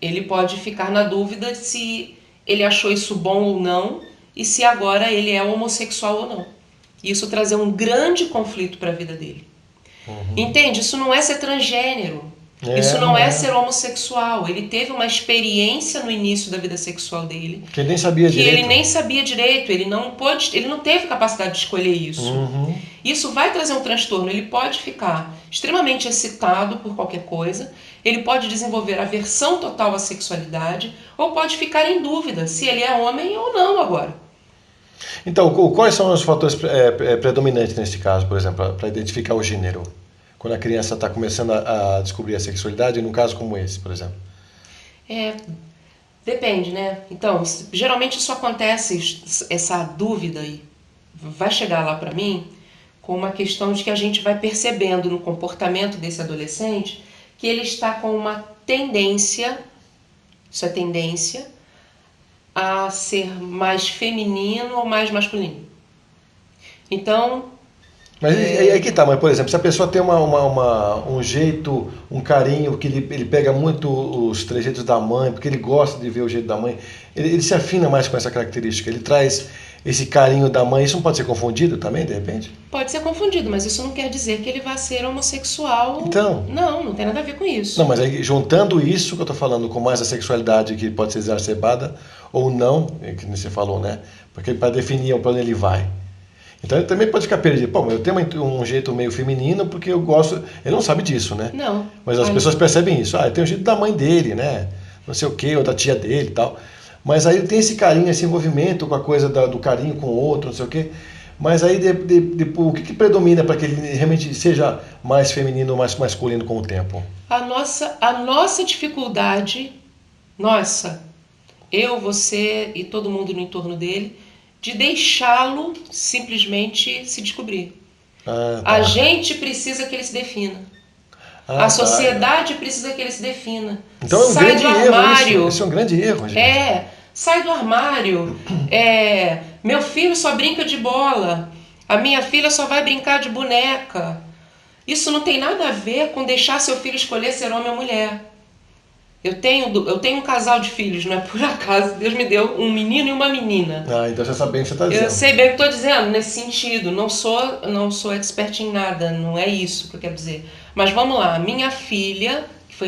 ele pode ficar na dúvida se ele achou isso bom ou não e se agora ele é homossexual ou não. Isso trazer um grande conflito para a vida dele. Entende? Isso não é ser transgênero. Isso não é ser homossexual. Ele teve uma experiência no início da vida sexual dele. Que ele nem sabia direito. Ele nem sabia direito. Ele não teve capacidade de escolher isso. Isso vai trazer um transtorno. Ele pode ficar extremamente excitado por qualquer coisa. Ele pode desenvolver aversão total à sexualidade. Ou pode ficar em dúvida se ele é homem ou não agora. Então, quais são os fatores predominantes nesse caso, por exemplo, para identificar o gênero? Quando a criança está começando a descobrir a sexualidade, num caso como esse, por exemplo? Depende, né? Então, geralmente isso acontece, essa dúvida aí, vai chegar lá para mim com uma questão de que a gente vai percebendo no comportamento desse adolescente que ele está com uma tendência, isso é tendência, a ser mais feminino ou mais masculino. Então... Mas aí que tá, mas por exemplo, se a pessoa tem um jeito, um carinho, que ele pega muito os trejeitos da mãe, porque ele gosta de ver o jeito da mãe, ele se afina mais com essa característica, ele traz esse carinho da mãe, isso não pode ser confundido também, de repente? Pode ser confundido, mas isso não quer dizer que ele vai ser homossexual. Então... Não tem nada a ver com isso. Não, mas aí, juntando isso que eu tô falando com mais a sexualidade que pode ser exacerbada ou não, que você falou, né? Porque para definir para onde ele vai. Então ele também pode ficar perdido. Pô, mas eu tenho um jeito meio feminino porque eu gosto... Ele não sabe disso, né? Não. Mas as pessoas percebem isso. Ele tem o jeito da mãe dele, né? Não sei o quê, ou da tia dele e tal. Mas aí ele tem esse carinho, esse envolvimento com a coisa do carinho com o outro, não sei o quê. Mas aí o que predomina para que ele realmente seja mais feminino ou mais masculino com o tempo? A nossa dificuldade, eu, você e todo mundo no entorno dele, de deixá-lo simplesmente se descobrir. A gente precisa que ele se defina. A sociedade precisa que ele se defina. Então é um grande erro. Isso é um grande erro, gente. Sai do armário. Meu filho só brinca de bola. A minha filha só vai brincar de boneca. Isso não tem nada a ver com deixar seu filho escolher ser homem ou mulher. Eu tenho um casal de filhos, não é por acaso. Deus me deu um menino e uma menina. Então você sabe bem o que você está dizendo. Eu sei bem o que estou dizendo, nesse sentido. Não sou expert em nada, não é isso que eu quero dizer. Mas vamos lá, minha filha, que foi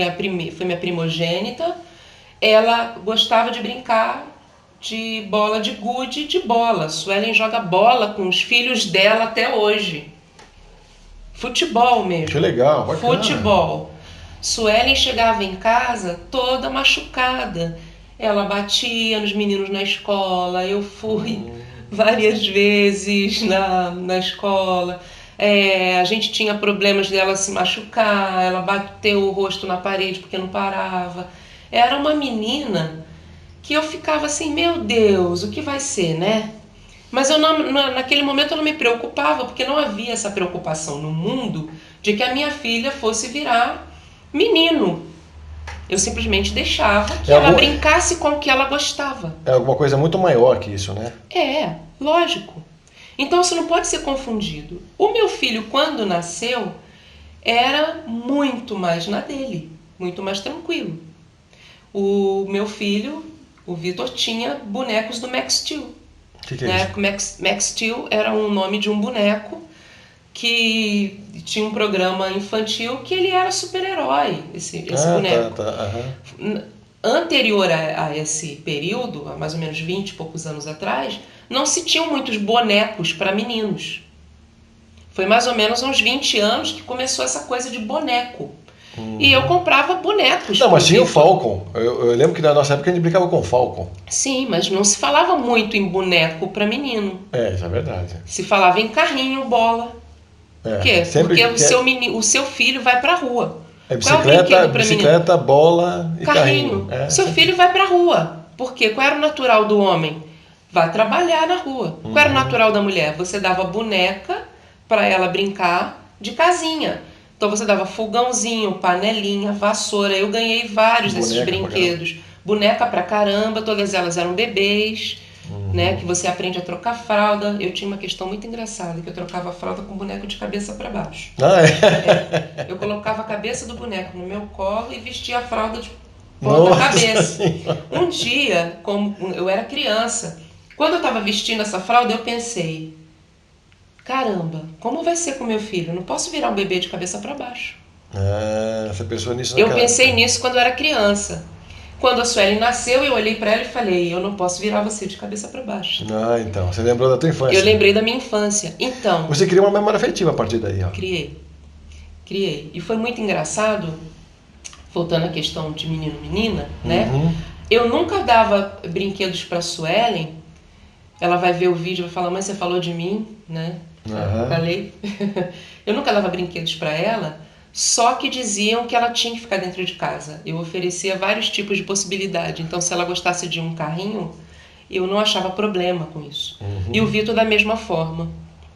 minha primogênita, ela gostava de brincar de bola de gude e de bola. Suelen joga bola com os filhos dela até hoje. Futebol mesmo. Que legal, bacana. Futebol. Suelen chegava em casa toda machucada. Ela batia nos meninos na escola. Eu fui várias vezes na escola. A gente tinha problemas dela se machucar. Ela bateu o rosto na parede porque não parava. Era uma menina que eu ficava assim, meu Deus, o que vai ser, né? Mas naquele momento eu não me preocupava, porque não havia essa preocupação no mundo de que a minha filha fosse virar menino. Eu simplesmente deixava que ela brincasse com o que ela gostava. É alguma coisa muito maior que isso, né? Lógico. Então isso não pode ser confundido. O meu filho, quando nasceu, era muito mais na dele, muito mais tranquilo. O meu filho, o Vitor, tinha bonecos do Max Steel. O que é isso? Max Steel era um nome de um boneco que tinha um programa infantil que ele era super-herói, esse boneco. Anterior a esse período, há mais ou menos 20 e poucos anos atrás, não se tinham muitos bonecos para meninos. Foi mais ou menos uns 20 anos que começou essa coisa de boneco. E eu comprava bonecos. Não, mas tinha o Falcon. Eu lembro que na nossa época a gente brincava com o Falcon. Sim, mas não se falava muito em boneco para menino. Isso é verdade. Se falava em carrinho, bola. Por quê? Porque o seu filho vai pra rua. Bicicleta, bola e carrinho. Seu filho vai pra rua. Por quê? Qual era o natural do homem? Vai trabalhar na rua. Qual era o natural da mulher? Você dava boneca para ela brincar de casinha. Então você dava fogãozinho, panelinha, vassoura. Eu ganhei vários desses brinquedos. Boneca pra caramba, todas elas eram bebês. Né, que você aprende a trocar fralda. Eu tinha uma questão muito engraçada, que eu trocava a fralda com o boneco de cabeça para baixo. Eu colocava a cabeça do boneco no meu colo e vestia a fralda de ponta cabeça. Um dia, como eu era criança, quando eu estava vestindo essa fralda, eu pensei, caramba, como vai ser com meu filho? Eu não posso virar um bebê de cabeça para baixo. Ah, você pensou nisso? Eu pensei nisso quando eu era criança. Quando a Suelen nasceu, eu olhei para ela e falei, eu não posso virar você de cabeça para baixo. Ah, então. Você lembrou da tua infância. Eu lembrei da minha infância. Então... Você criou uma memória afetiva a partir daí, ó. Criei. E foi muito engraçado, voltando à questão de menino-menina, né? Eu nunca dava brinquedos para a Suelen. Ela vai ver o vídeo e vai falar, mãe, você falou de mim, né? Falei. Eu nunca dava brinquedos para ela, só que diziam que ela tinha que ficar dentro de casa. Eu oferecia vários tipos de possibilidade. Então, se ela gostasse de um carrinho, eu não achava problema com isso. E o Vitor da mesma forma,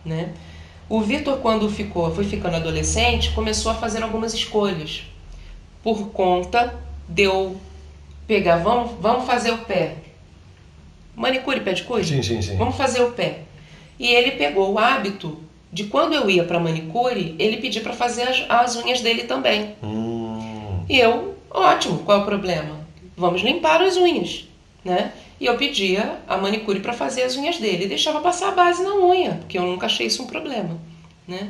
né? O Vitor, quando foi ficando adolescente, começou a fazer algumas escolhas. Por conta de eu pegar, vamos fazer o pé. Manicure, pedicure? Sim. Vamos fazer o pé. E ele pegou o hábito de quando eu ia para manicure, ele pedia para fazer as unhas dele também. E eu, ótimo, qual é o problema? Vamos limpar as unhas, né? E eu pedia a manicure para fazer as unhas dele e deixava passar a base na unha, porque eu nunca achei isso um problema, né?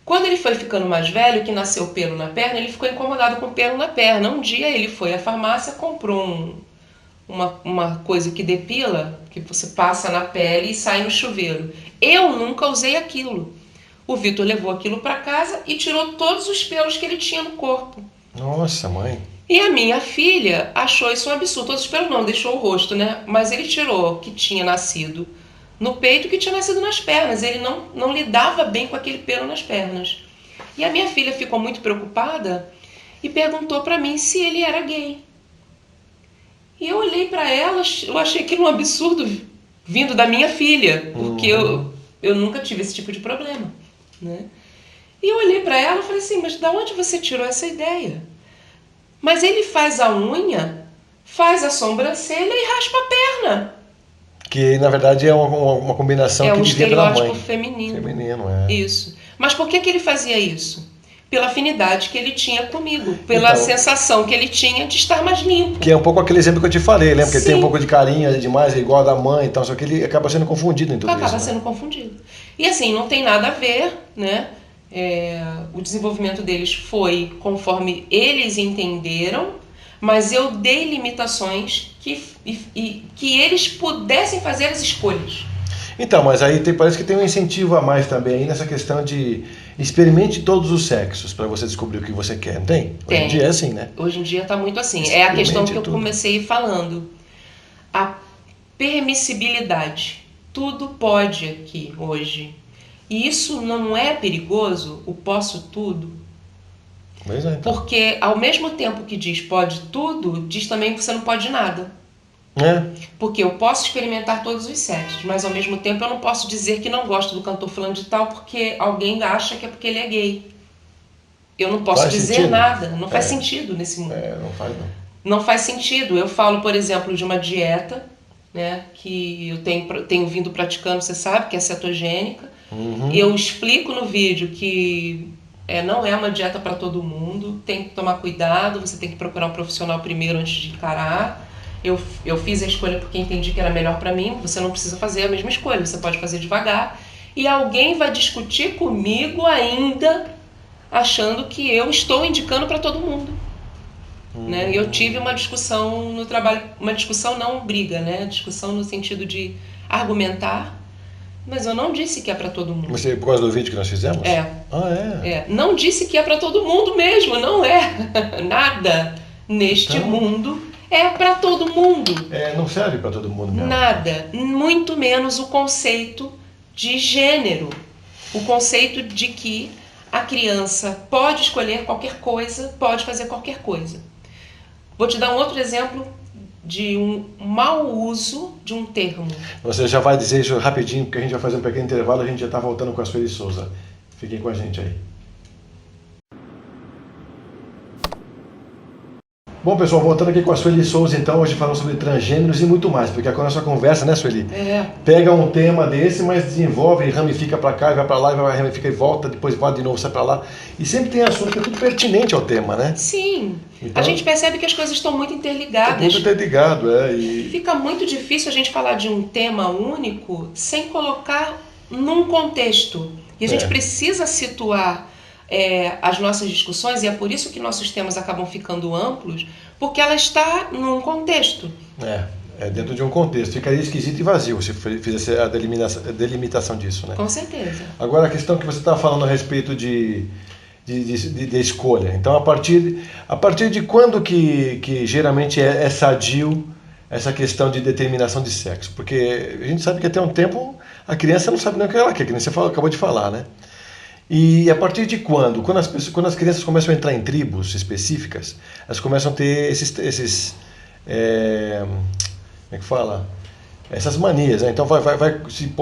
Quando ele foi ficando mais velho, que nasceu pelo na perna, ele ficou incomodado com pelo na perna. Um dia ele foi à farmácia, comprou uma coisa que depila, que você passa na pele e sai no chuveiro. Eu nunca usei aquilo. O Vitor levou aquilo para casa e tirou todos os pelos que ele tinha no corpo. Nossa, mãe. E a minha filha achou isso um absurdo. Todos os pelos não, deixou o rosto, né? Mas ele tirou que tinha nascido no peito e que tinha nascido nas pernas. Ele não lidava bem com aquele pelo nas pernas. E a minha filha ficou muito preocupada e perguntou para mim se ele era gay. E eu olhei para ela, eu achei aquilo um absurdo vindo da minha filha, porque eu nunca tive esse tipo de problema, né? E eu olhei para ela e falei assim, mas de onde você tirou essa ideia? Mas ele faz a unha, faz a sobrancelha e raspa a perna. Que na verdade é uma combinação que devia pela mãe. É um estereótipo feminino. Feminino, é. Isso. Mas por que ele fazia isso? Pela afinidade que ele tinha comigo, pela sensação que ele tinha de estar mais limpo. Que é um pouco aquele exemplo que eu te falei, lembra? Que ele tem um pouco de carinho demais, é igual a da mãe, então, só que ele acaba sendo confundido em tudo isso. Acaba sendo confundido. E assim, não tem nada a ver, né? O desenvolvimento deles foi conforme eles entenderam, mas eu dei limitações que eles pudessem fazer as escolhas. Então, mas aí parece que tem um incentivo a mais também aí nessa questão de experimente todos os sexos para você descobrir o que você quer, não tem? Tem. Hoje em dia é assim, né? Hoje em dia está muito assim. É a questão que eu comecei falando. A permissibilidade. Tudo pode aqui hoje. E isso não é perigoso, o posso tudo? Pois é, então. Porque ao mesmo tempo que diz pode tudo, diz também que você não pode nada. Porque eu posso experimentar todos os sexos, mas ao mesmo tempo eu não posso dizer que não gosto do cantor fulano de tal porque alguém acha que é porque ele é gay. Eu não posso dizer nada, não faz sentido nesse mundo. Não faz não. Não faz sentido. Eu falo, por exemplo, de uma dieta, né, que eu tenho vindo praticando, você sabe, que é cetogênica. E eu explico no vídeo que não é uma dieta para todo mundo, tem que tomar cuidado, você tem que procurar um profissional primeiro antes de encarar. Eu fiz a escolha porque entendi que era melhor para mim. Você não precisa fazer a mesma escolha, você pode fazer devagar. E alguém vai discutir comigo ainda, achando que eu estou indicando para todo mundo. Né? Eu tive uma discussão no trabalho, uma discussão não briga, né? Discussão no sentido de argumentar, mas eu não disse que é para todo mundo. Você, por causa do vídeo que nós fizemos? Não disse que é para todo mundo mesmo, não é. Nada neste mundo é para todo mundo. Não serve para todo mundo mesmo. Nada, muito menos o conceito de gênero. O conceito de que a criança pode escolher qualquer coisa, pode fazer qualquer coisa. Vou te dar um outro exemplo de um mau uso de um termo. Você já vai dizer isso rapidinho, porque a gente vai fazer um pequeno intervalo, a gente já está voltando com a Sueli Souza. Fiquem com a gente aí. Bom, pessoal, voltando aqui com a Sueli Souza, então, hoje falando sobre transgêneros e muito mais, porque a nossa conversa, né, Sueli? Pega um tema desse, mas desenvolve e ramifica para cá, e vai para lá, e vai ramifica e volta, depois volta de novo, sai para lá. E sempre tem assunto que é tudo pertinente ao tema, né? Sim. Então, a gente percebe que as coisas estão muito interligadas. Muito interligado, e fica muito difícil a gente falar de um tema único sem colocar num contexto. E a gente precisa situar as nossas discussões, e é por isso que nossos temas acabam ficando amplos, porque ela está num contexto. É dentro de um contexto. Ficaria esquisito e vazio se fizesse a delimitação disso, né? Com certeza. Agora, a questão que você estava falando a respeito de escolha. Então, a partir de quando que geralmente é sadio essa questão de determinação de sexo? Porque a gente sabe que até um tempo a criança não sabe nem o que ela quer, que nem você acabou de falar, né? E a partir de quando? Quando as crianças começam a entrar em tribos específicas, elas começam a ter esses como é que fala? Essas manias, né? Então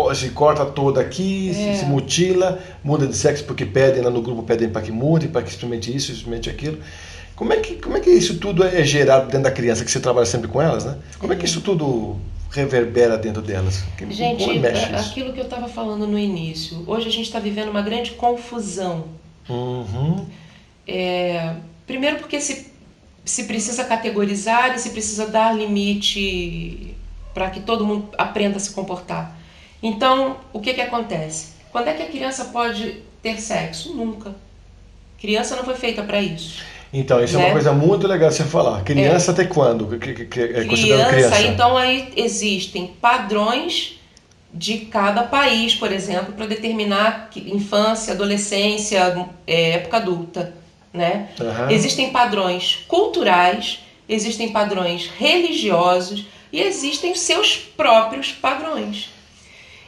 se corta toda aqui, se mutila, muda de sexo porque pedem lá no grupo, pedem para que mude, para que experimente isso, experimente aquilo. Como é que isso tudo é gerado dentro da criança, que você trabalha sempre com elas, né? Como é que isso tudo reverbera dentro delas? Gente, aquilo que eu estava falando no início, hoje a gente está vivendo uma grande confusão. Uhum. Primeiro porque se precisa categorizar e se precisa dar limite para que todo mundo aprenda a se comportar. Então, o que acontece? Quando é que a criança pode ter sexo? Nunca. Criança não foi feita para isso. Então, isso é uma coisa muito legal de você falar. Criança até quando? É considerado criança? Então aí existem padrões de cada país, por exemplo, para determinar infância, adolescência, época adulta, né? Uhum. Existem padrões culturais, existem padrões religiosos e existem seus próprios padrões.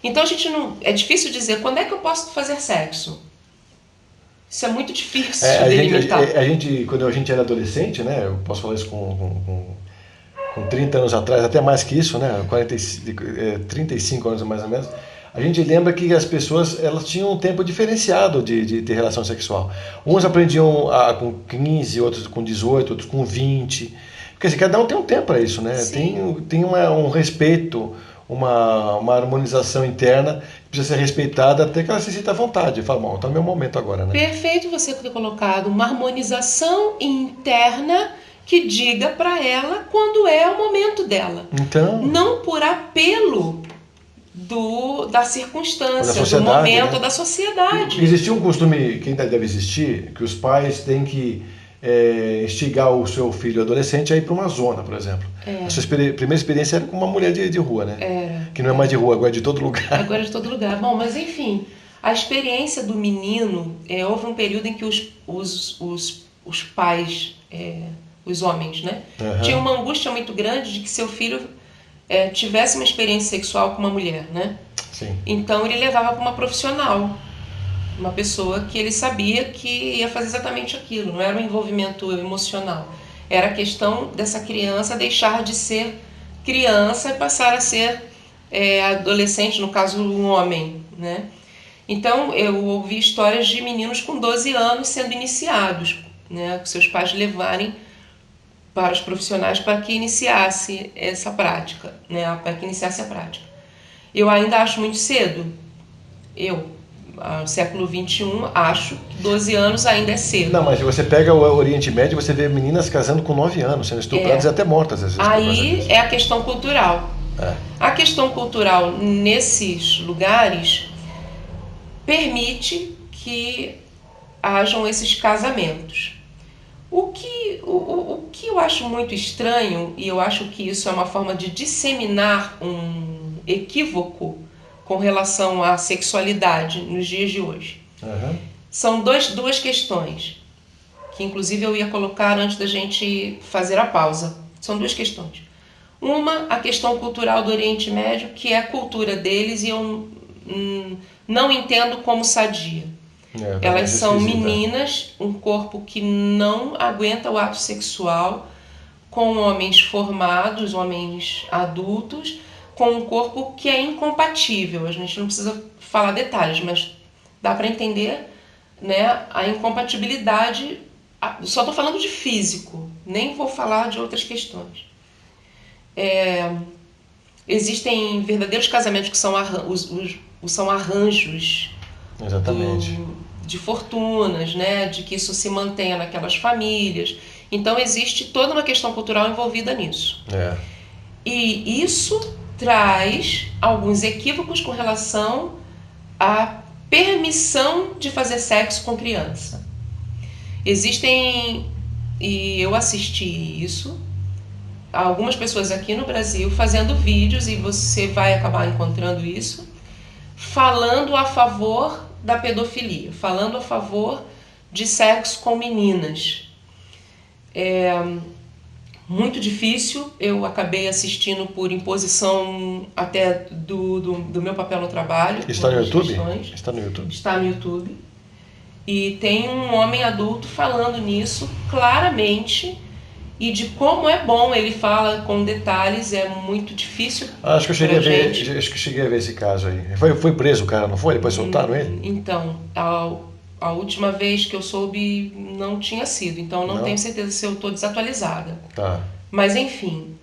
Então é difícil dizer quando é que eu posso fazer sexo. Isso é muito difícil de delimitar. Quando a gente era adolescente, né? Eu posso falar isso com 30 anos atrás, até mais que isso, né? 35 anos mais ou menos. A gente lembra que as pessoas elas tinham um tempo diferenciado de ter relação sexual. Uns aprendiam com 15, outros com 18, outros com 20. Porque assim, cada um tem um tempo para isso, né? Tem um respeito, uma harmonização interna que precisa ser respeitada até que ela se sinta à vontade. Fala, bom, tá no meu momento agora, né? Perfeito você ter colocado uma harmonização interna que diga para ela quando é o momento dela. Então, não por apelo da circunstância, do momento, né? Da sociedade. Existia um costume, que ainda deve existir, que os pais têm que instigar o seu filho adolescente a ir para uma zona, por exemplo. A sua primeira experiência era com uma mulher de rua, né? Que não é mais de rua, agora é de todo lugar. Agora é de todo lugar. Bom, mas enfim, a experiência do menino, houve um período em que os pais, os homens, né? Tinham uma angústia muito grande de que seu filho tivesse uma experiência sexual com uma mulher, né? Sim. Então ele levava para uma profissional, uma pessoa que ele sabia que ia fazer exatamente aquilo, não era um envolvimento emocional. Era a questão dessa criança deixar de ser criança e passar a ser adolescente, no caso um homem, né? Então eu ouvi histórias de meninos com 12 anos sendo iniciados, né? Com seus pais levarem para os profissionais para que iniciasse essa prática, né? Para que iniciasse a prática. Eu ainda acho muito cedo. No século XXI, acho que 12 anos ainda é cedo. Não, mas você pega o Oriente Médio, você vê meninas casando com 9 anos, sendo estupradas e até mortas às vezes. Aí é a questão cultural. A questão cultural nesses lugares permite que hajam esses casamentos. O que eu acho muito estranho, e eu acho que isso é uma forma de disseminar um equívoco com relação à sexualidade nos dias de hoje. São duas questões, que inclusive eu ia colocar antes da gente fazer a pausa. São duas questões. Uma, a questão cultural do Oriente Médio, que é a cultura deles e eu não entendo como sadia. Elas são meninas, um corpo que não aguenta o ato sexual, com homens formados, homens adultos, com um corpo que é incompatível. A gente não precisa falar detalhes, mas dá para entender, né, a incompatibilidade. Só estou falando de físico, nem vou falar de outras questões. Existem verdadeiros casamentos que são arranjos. Exatamente. De fortunas, né, de que isso se mantenha naquelas famílias. Então existe toda uma questão cultural envolvida nisso. E isso traz alguns equívocos com relação à permissão de fazer sexo com criança. Existem, e eu assisti isso, algumas pessoas aqui no Brasil fazendo vídeos, e você vai acabar encontrando isso, falando a favor da pedofilia, falando a favor de sexo com meninas. É muito difícil, eu acabei assistindo por imposição até do meu papel no trabalho. Está no YouTube? Está no YouTube? Está no YouTube. E tem um homem adulto falando nisso claramente, e de como é bom, ele fala com detalhes, é muito difícil. Acho que eu cheguei a ver esse caso aí. Foi preso o cara, não foi? Depois soltaram ele? Então, a última vez que eu soube não tinha sido, então não tenho certeza se eu estou desatualizada. Tá. Mas enfim,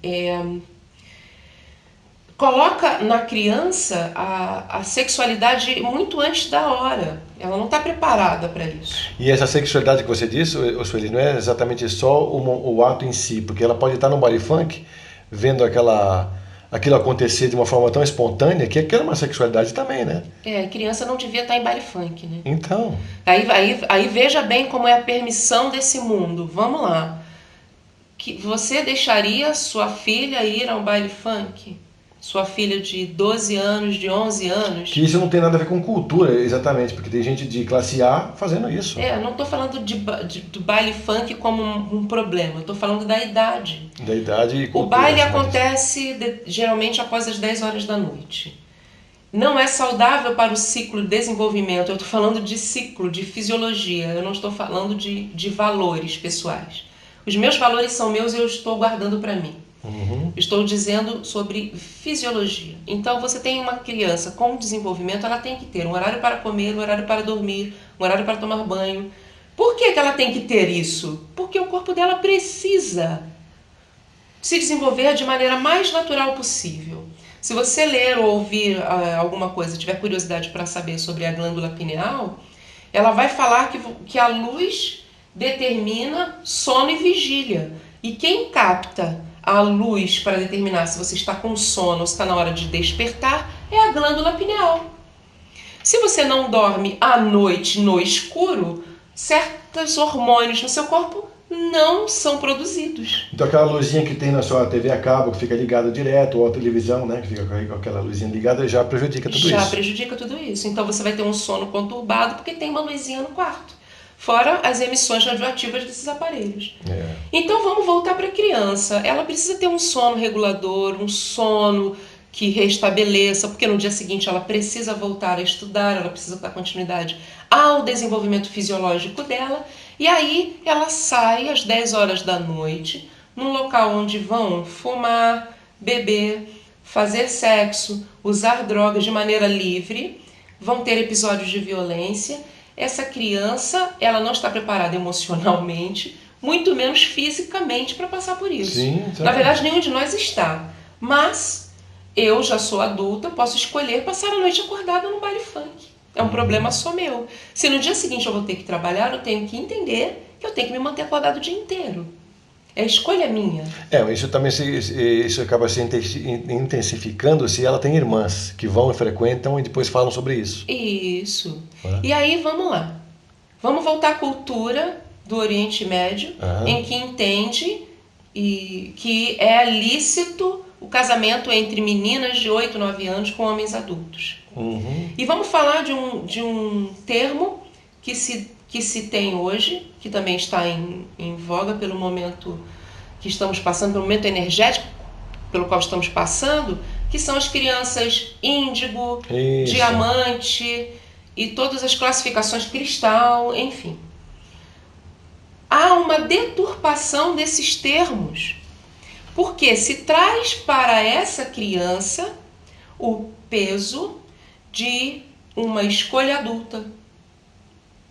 coloca na criança a sexualidade muito antes da hora. Ela não está preparada para isso. E essa sexualidade que você disse, Sueli, não é exatamente só o ato em si, porque ela pode estar no baile funk, vendo aquilo acontecer de uma forma tão espontânea, que aquilo é uma sexualidade também, né? A criança não devia estar em baile funk, né? Então. Aí veja bem como é a permissão desse mundo. Vamos lá. Que você deixaria sua filha ir a um baile funk? Sua filha de 12 anos, de 11 anos. Que isso não tem nada a ver com cultura, exatamente, porque tem gente de classe A fazendo isso. Eu não estou falando do baile funk como um problema, eu estou falando da idade. Da idade e cultura. O baile acontece geralmente após as 10 horas da noite. Não é saudável para o ciclo de desenvolvimento, eu estou falando de ciclo, de fisiologia, eu não estou falando de valores pessoais. Os meus valores são meus e eu estou guardando para mim. Uhum. Estou dizendo sobre fisiologia. Então, você tem uma criança com desenvolvimento, ela tem que ter um horário para comer, um horário para dormir, um horário para tomar banho. Por que ela tem que ter isso? Porque o corpo dela precisa se desenvolver de maneira mais natural possível. Se você ler ou ouvir alguma coisa, tiver curiosidade para saber sobre a glândula pineal, ela vai falar que a luz determina sono e vigília. E quem capta a luz para determinar se você está com sono ou se está na hora de despertar é a glândula pineal. Se você não dorme à noite no escuro, certos hormônios no seu corpo não são produzidos. Então aquela luzinha que tem na sua TV a cabo, que fica ligada direto, ou a televisão, né, que fica com aquela luzinha ligada, já prejudica tudo isso. Já prejudica tudo isso. Então você vai ter um sono conturbado porque tem uma luzinha no quarto. Fora as emissões radioativas desses aparelhos. Então vamos voltar para a criança. Ela precisa ter um sono regulador, um sono que restabeleça, porque no dia seguinte ela precisa voltar a estudar, ela precisa dar continuidade ao desenvolvimento fisiológico dela. E aí ela sai às 10 horas da noite, num local onde vão fumar, beber, fazer sexo, usar drogas de maneira livre, vão ter episódios de violência. Essa criança, ela não está preparada emocionalmente, muito menos fisicamente para passar por isso. Sim, na verdade, nenhum de nós está. Mas eu já sou adulta, posso escolher passar a noite acordada no baile funk. É um problema só meu. Se no dia seguinte eu vou ter que trabalhar, eu tenho que entender que eu tenho que me manter acordado o dia inteiro. É escolha minha. Isso também isso acaba se intensificando se ela tem irmãs que vão e frequentam e depois falam sobre isso. Isso. E aí, vamos lá. Vamos voltar à cultura do Oriente Médio, em que entende que é lícito o casamento entre meninas de 8, 9 anos com homens adultos. Uhum. E vamos falar de um termo que se tem hoje, que também está em voga pelo momento que estamos passando, pelo momento energético pelo qual estamos passando, que são as crianças índigo, Isso. diamante e todas as classificações cristal, enfim. Há uma deturpação desses termos, porque se traz para essa criança o peso de uma escolha adulta.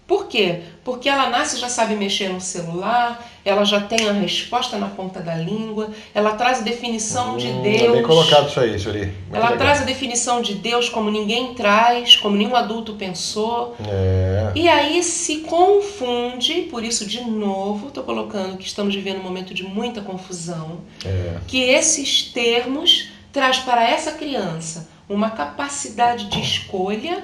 Por quê? Porque ela nasce e já sabe mexer no celular, ela já tem a resposta na ponta da língua, ela traz a definição de Deus. É bem colocado isso aí, Sueli. Ela traz a definição de Deus como ninguém traz, como nenhum adulto pensou. E aí se confunde, por isso de novo estou colocando que estamos vivendo um momento de muita confusão, que esses termos traz para essa criança uma capacidade de escolha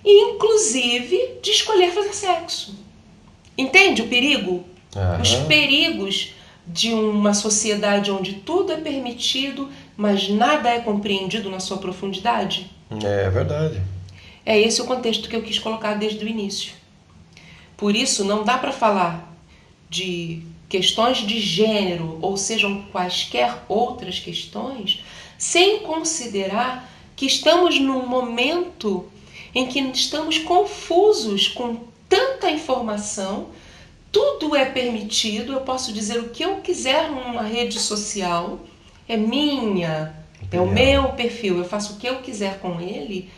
e inclusive de escolher fazer sexo. Entende o perigo? Os perigos de uma sociedade onde tudo é permitido, mas nada é compreendido na sua profundidade? É verdade. É esse o contexto que eu quis colocar desde o início. Por isso, não dá para falar de questões de gênero, ou sejam quaisquer outras questões, sem considerar que estamos num momento em que estamos confusos com tanta informação, tudo é permitido, eu posso dizer o que eu quiser numa rede social, é minha, é o meu perfil, eu faço o que eu quiser com ele,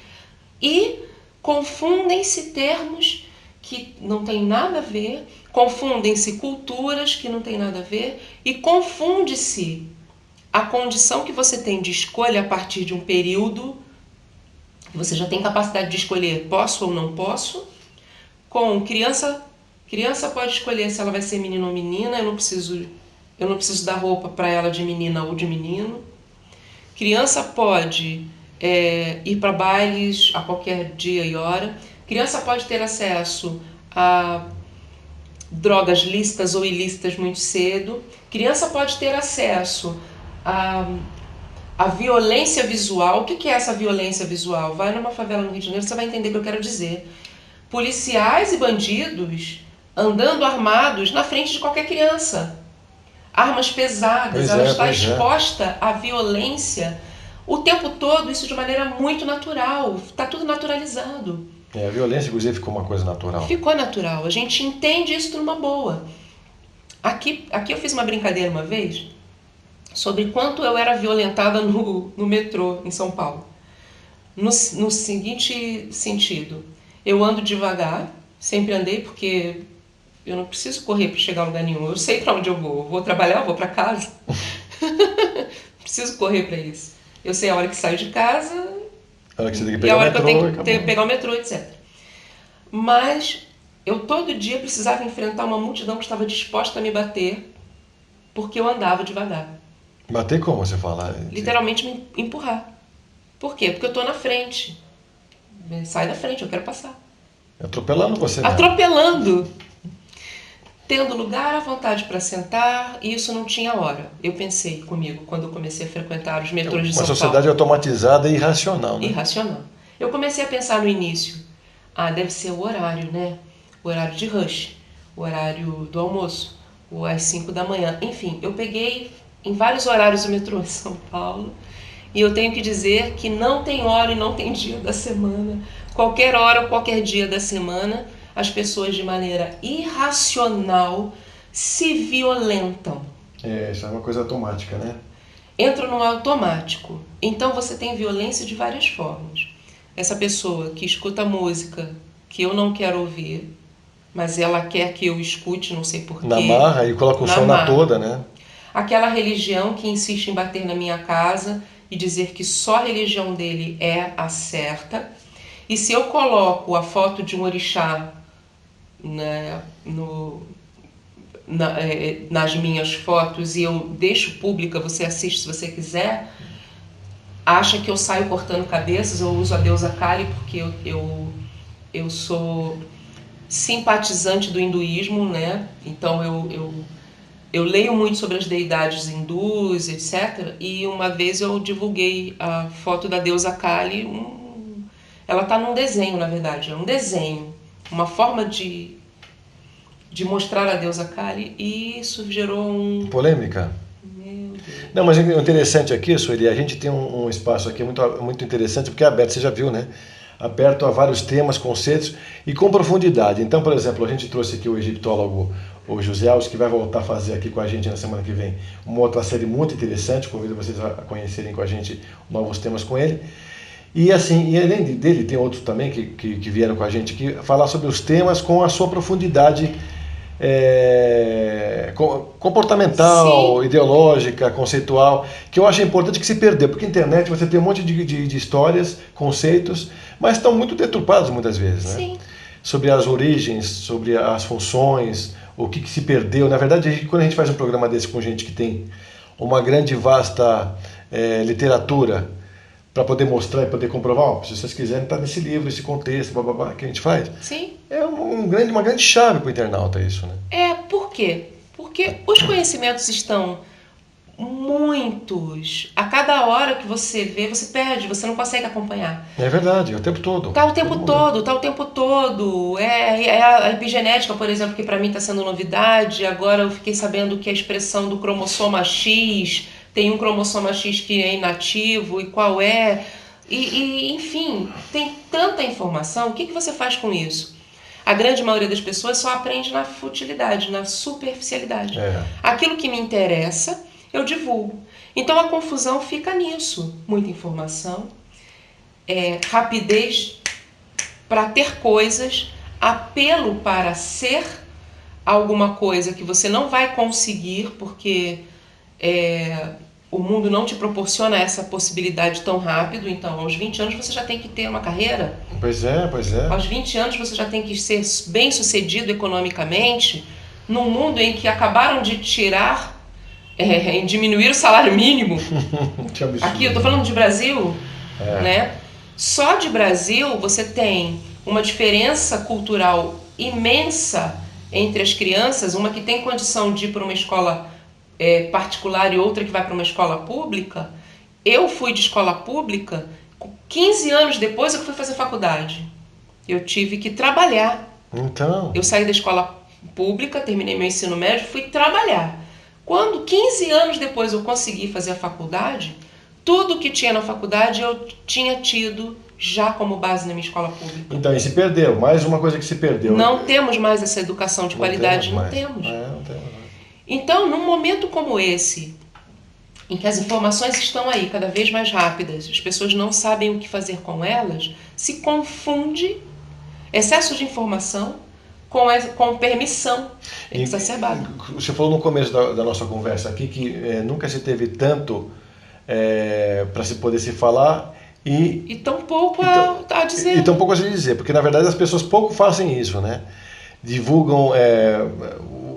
e confundem-se termos que não tem nada a ver, confundem-se culturas que não tem nada a ver, e confunde-se a condição que você tem de escolha a partir de um período, que você já tem capacidade de escolher posso ou não posso, com criança pode escolher se ela vai ser menino ou menina, eu não preciso dar roupa para ela de menina ou de menino. Criança pode ir para bailes a qualquer dia e hora. Criança pode ter acesso a drogas lícitas ou ilícitas muito cedo. Criança pode ter acesso a violência visual. O que é essa violência visual? Vai numa favela no Rio de Janeiro, você vai entender o que eu quero dizer. Policiais e bandidos andando armados na frente de qualquer criança. Armas pesadas, ela está exposta à violência o tempo todo, isso de maneira muito natural. Está tudo naturalizado. A violência, inclusive, ficou uma coisa natural. Ficou natural. A gente entende isso numa boa. Aqui eu fiz uma brincadeira uma vez sobre quanto eu era violentada no metrô em São Paulo. No seguinte sentido, eu ando devagar, sempre andei porque eu não preciso correr para chegar a lugar nenhum. Eu sei para onde eu vou trabalhar, eu vou para casa. Preciso correr para isso. Eu sei a hora que saio de casa a hora que você tem que e a hora que eu tenho que pegar o metrô, etc. Mas eu todo dia precisava enfrentar uma multidão que estava disposta a me bater porque eu andava devagar. Bater como você fala? Literalmente me empurrar. Por quê? Porque eu estou na frente. Sai da frente, eu quero passar. Atropelando você mesmo. Atropelando. Tendo lugar à vontade para sentar, e isso não tinha hora. Eu pensei comigo, quando eu comecei a frequentar os metrôs de São Paulo. Uma sociedade automatizada e irracional, né? Irracional. Eu comecei a pensar no início, deve ser o horário, né? O horário de rush, o horário do almoço, ou às 5 da manhã. Enfim, eu peguei em vários horários o metrô de São Paulo, e eu tenho que dizer que não tem hora e não tem dia da semana. Qualquer hora ou qualquer dia da semana, as pessoas de maneira irracional se violentam. Isso é uma coisa automática, né? Entram no automático. Então você tem violência de várias formas. Essa pessoa que escuta música que eu não quero ouvir, mas ela quer que eu escute, não sei porquê. Na marra e coloca o som na toda, né? Aquela religião que insiste em bater na minha casa e dizer que só a religião dele é a certa. E se eu coloco a foto de um orixá nas minhas fotos e eu deixo pública, você assiste se você quiser, acha que eu saio cortando cabeças, eu uso a deusa Kali porque eu sou simpatizante do hinduísmo, né? Então eu leio muito sobre as deidades hindus, etc. E uma vez eu divulguei a foto da deusa Kali, ela está num desenho, na verdade, é um desenho, uma forma de mostrar a deusa Kali, e isso gerou polêmica? Meu Deus. Não, mas o interessante aqui, Sueli, a gente tem um espaço aqui muito interessante, porque é aberto, você já viu, né? Aberto a vários temas, conceitos e com profundidade. Então, por exemplo, a gente trouxe aqui o egiptólogo, o José Alves, que vai voltar a fazer aqui com a gente na semana que vem uma outra série muito interessante, convido vocês a conhecerem com a gente novos temas com ele. E assim, e além dele, tem outros também que vieram com a gente aqui, falar sobre os temas com a sua profundidade comportamental, sim, ideológica, conceitual, que eu acho importante que se perdeu, porque na internet você tem um monte de histórias, conceitos, mas estão muito deturpados muitas vezes, né? Sim. Sobre as origens, sobre as funções, o que se perdeu. Na verdade, quando a gente faz um programa desse com gente que tem uma grande e vasta literatura, para poder mostrar e poder comprovar, ó, se vocês quiserem, está nesse livro, esse contexto, blá, que a gente faz. Sim. É uma grande chave para o internauta isso, né? Por quê? Porque os conhecimentos estão muitos. A cada hora que você vê, você perde, você não consegue acompanhar. É verdade, é o tempo todo. Tá o tempo todo. A epigenética, por exemplo, que para mim está sendo novidade. Agora eu fiquei sabendo que a expressão do cromossoma X, tem um cromossoma X que é inativo e qual é. Enfim, tem tanta informação. O que você faz com isso? A grande maioria das pessoas só aprende na futilidade, na superficialidade. Aquilo que me interessa, eu divulgo. Então a confusão fica nisso. Muita informação, rapidez para ter coisas, apelo para ser alguma coisa que você não vai conseguir, porque o mundo não te proporciona essa possibilidade tão rápido. Então, aos 20 anos você já tem que ter uma carreira. Pois é. Aos 20 anos você já tem que ser bem sucedido economicamente, num mundo em que acabaram de tirar, em diminuir o salário mínimo. Aqui eu estou falando de Brasil, né? Só de Brasil você tem uma diferença cultural imensa entre as crianças, uma que tem condição de ir para uma escola particular e outra que vai para uma escola pública. Eu fui de escola pública, 15 anos depois eu fui fazer faculdade. Eu tive que trabalhar. Então. Eu saí da escola pública, terminei meu ensino médio, fui trabalhar. Quando 15 anos depois eu consegui fazer a faculdade, tudo que tinha na faculdade eu tinha tido já como base na minha escola pública. Então, e se perdeu, mais uma coisa que se perdeu. Não temos mais essa educação de qualidade, não temos. Não temos. Então, num momento como esse, em que as informações estão aí cada vez mais rápidas, as pessoas não sabem o que fazer com elas, se confunde excesso de informação com permissão exacerbada. Você falou no começo da nossa conversa aqui que nunca se teve tanto para se poder se falar e tão pouco a dizer. E tão pouco a se dizer, porque na verdade as pessoas pouco fazem isso, né? Divulgam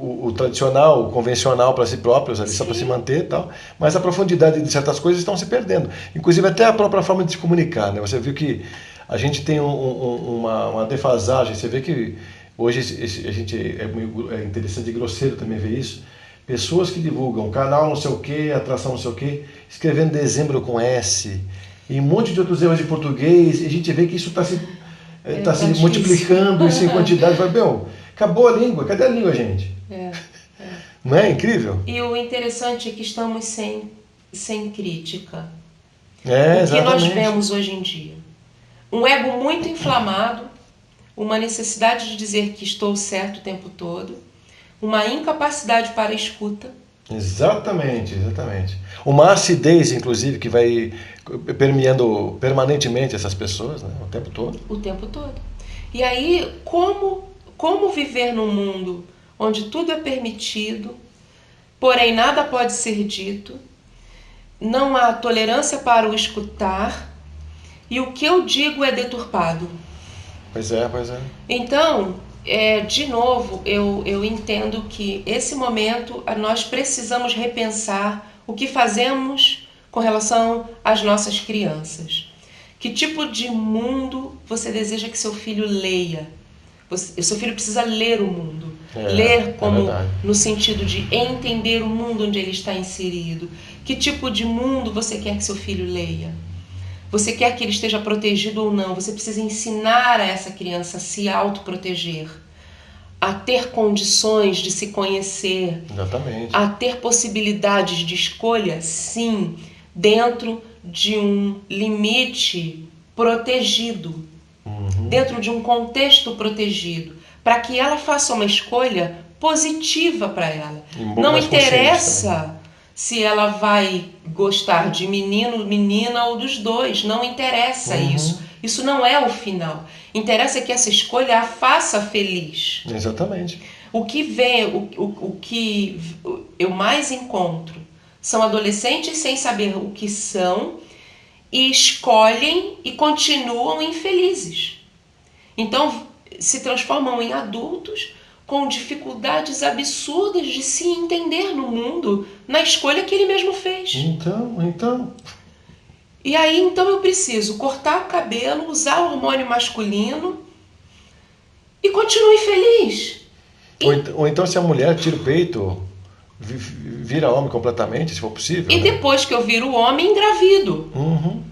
o tradicional, o convencional para si próprios, ali, só para se manter e tal, mas a profundidade de certas coisas estão se perdendo. Inclusive até a própria forma de se comunicar, né? Você viu que a gente tem uma defasagem, você vê que hoje a gente é interessante e grosseiro também ver isso. Pessoas que divulgam canal não sei o que, atração não sei o que, escrevendo dezembro com S, e um monte de outros erros de português, e a gente vê que isso está se multiplicando isso em quantidade. Vai, acabou a língua, cadê a língua, gente? Não é incrível? E o interessante é que estamos sem crítica. O que nós vemos hoje em dia? Um ego muito inflamado, uma necessidade de dizer que estou certo o tempo todo, uma incapacidade para a escuta. Exatamente. Uma acidez, inclusive, que vai permeando permanentemente essas pessoas, né? O tempo todo. O tempo todo. E aí, como viver num mundo onde tudo é permitido, porém nada pode ser dito, não há tolerância para o escutar, e o que eu digo é deturpado. Pois é. Então, de novo, eu entendo que esse momento nós precisamos repensar o que fazemos com relação às nossas crianças. Que tipo de mundo você deseja que seu filho leia? Seu filho precisa ler o mundo. Ler como no sentido de entender o mundo onde ele está inserido. Que tipo de mundo você quer que seu filho leia? Você quer que ele esteja protegido ou não? Você precisa ensinar a essa criança a se autoproteger, a ter condições de se conhecer, a ter possibilidades de escolha, sim, dentro de um limite protegido, dentro de um contexto protegido, para que ela faça uma escolha positiva para ela. Não interessa se ela vai gostar de menino, menina ou dos dois, não interessa isso. Isso não é o final. Interessa que essa escolha a faça feliz. Exatamente. O que eu mais encontro são adolescentes sem saber o que são e escolhem e continuam infelizes. Então, se transformam em adultos com dificuldades absurdas de se entender no mundo, na escolha que ele mesmo fez. Então. E aí, então, eu preciso cortar o cabelo, usar o hormônio masculino e continuo infeliz. Ou então, se a mulher tira o peito, vira homem completamente, se for possível. E depois que eu viro homem, engravido. Uhum.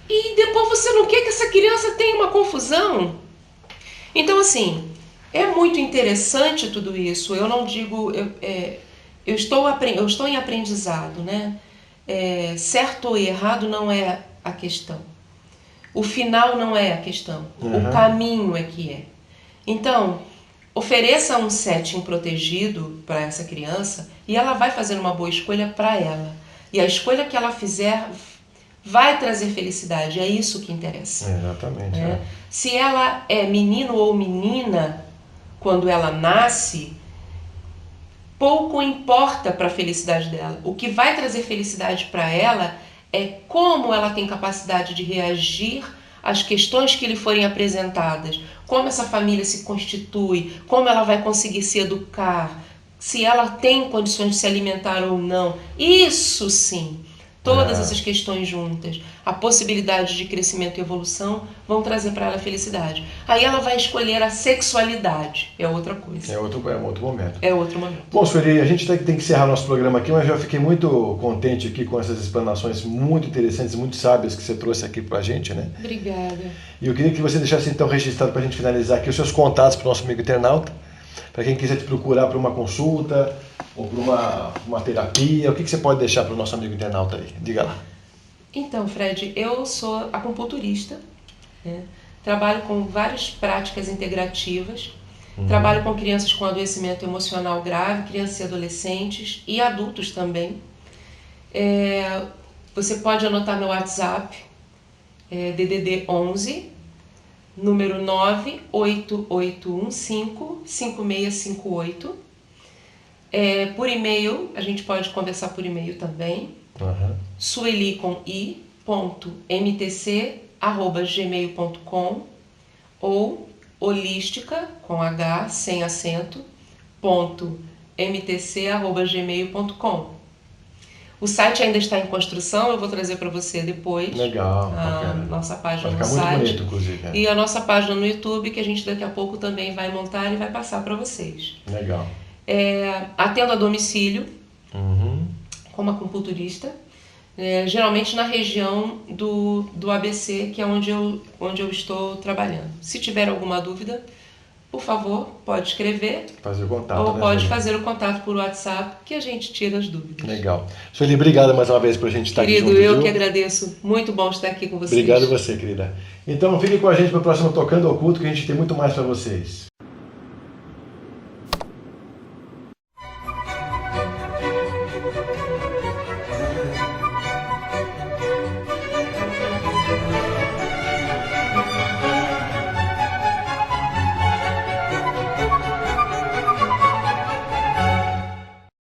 E depois você não quer que essa criança tenha uma confusão. Então, assim, é muito interessante tudo isso. Eu não digo... Eu estou em aprendizado, né? Certo ou errado não é a questão. O final não é a questão. O caminho é que é. Então, ofereça um setting protegido para essa criança e ela vai fazer uma boa escolha para ela. E a escolha que ela fizer vai trazer felicidade. É isso que interessa. Exatamente. Né? Se ela é menino ou menina, quando ela nasce, pouco importa para a felicidade dela. O que vai trazer felicidade para ela é como ela tem capacidade de reagir às questões que lhe forem apresentadas, como essa família se constitui, como ela vai conseguir se educar, se ela tem condições de se alimentar ou não. Isso sim, todas essas questões juntas, a possibilidade de crescimento e evolução vão trazer para ela felicidade. Aí ela vai escolher a sexualidade, é outra coisa. É outro momento. É outro momento. Bom, Sueli, a gente tem que encerrar nosso programa aqui, mas já fiquei muito contente aqui com essas explanações muito interessantes, muito sábias que você trouxe aqui para a gente, né? Obrigada. E eu queria que você deixasse então registrado para a gente finalizar aqui os seus contatos para o nosso amigo internauta, para quem quiser te procurar para uma consulta ou para uma terapia, o que você pode deixar para o nosso amigo internauta aí? Diga lá. Então, Fred, eu sou acupunturista, né? Trabalho com várias práticas integrativas, trabalho com crianças com adoecimento emocional grave, crianças e adolescentes e adultos também. Você pode anotar meu WhatsApp, DDD 11, número 988155658. Por e-mail, a gente pode conversar por e-mail também. Sueli com i.mtc@gmail.com ou holística com h sem acento .mtc@gmail.com. O site ainda está em construção, eu vou trazer para você depois. Legal, a nossa página no site. Muito bonito, inclusive. E a nossa página no YouTube, que a gente daqui a pouco também vai montar e vai passar para vocês. Legal. Atendo a domicílio, como acupunturista, geralmente na região do ABC, que é onde eu estou trabalhando. Se tiver alguma dúvida, por favor, pode escrever. Fazer o contato. Ou pode fazer o contato por WhatsApp, que a gente tira as dúvidas. Legal. Sueli, obrigado mais uma vez por a gente estar aqui junto. Querido, eu que agradeço. Muito bom estar aqui com vocês. Obrigado você, querida. Então, fique com a gente para o próximo Tocando Oculto, que a gente tem muito mais para vocês.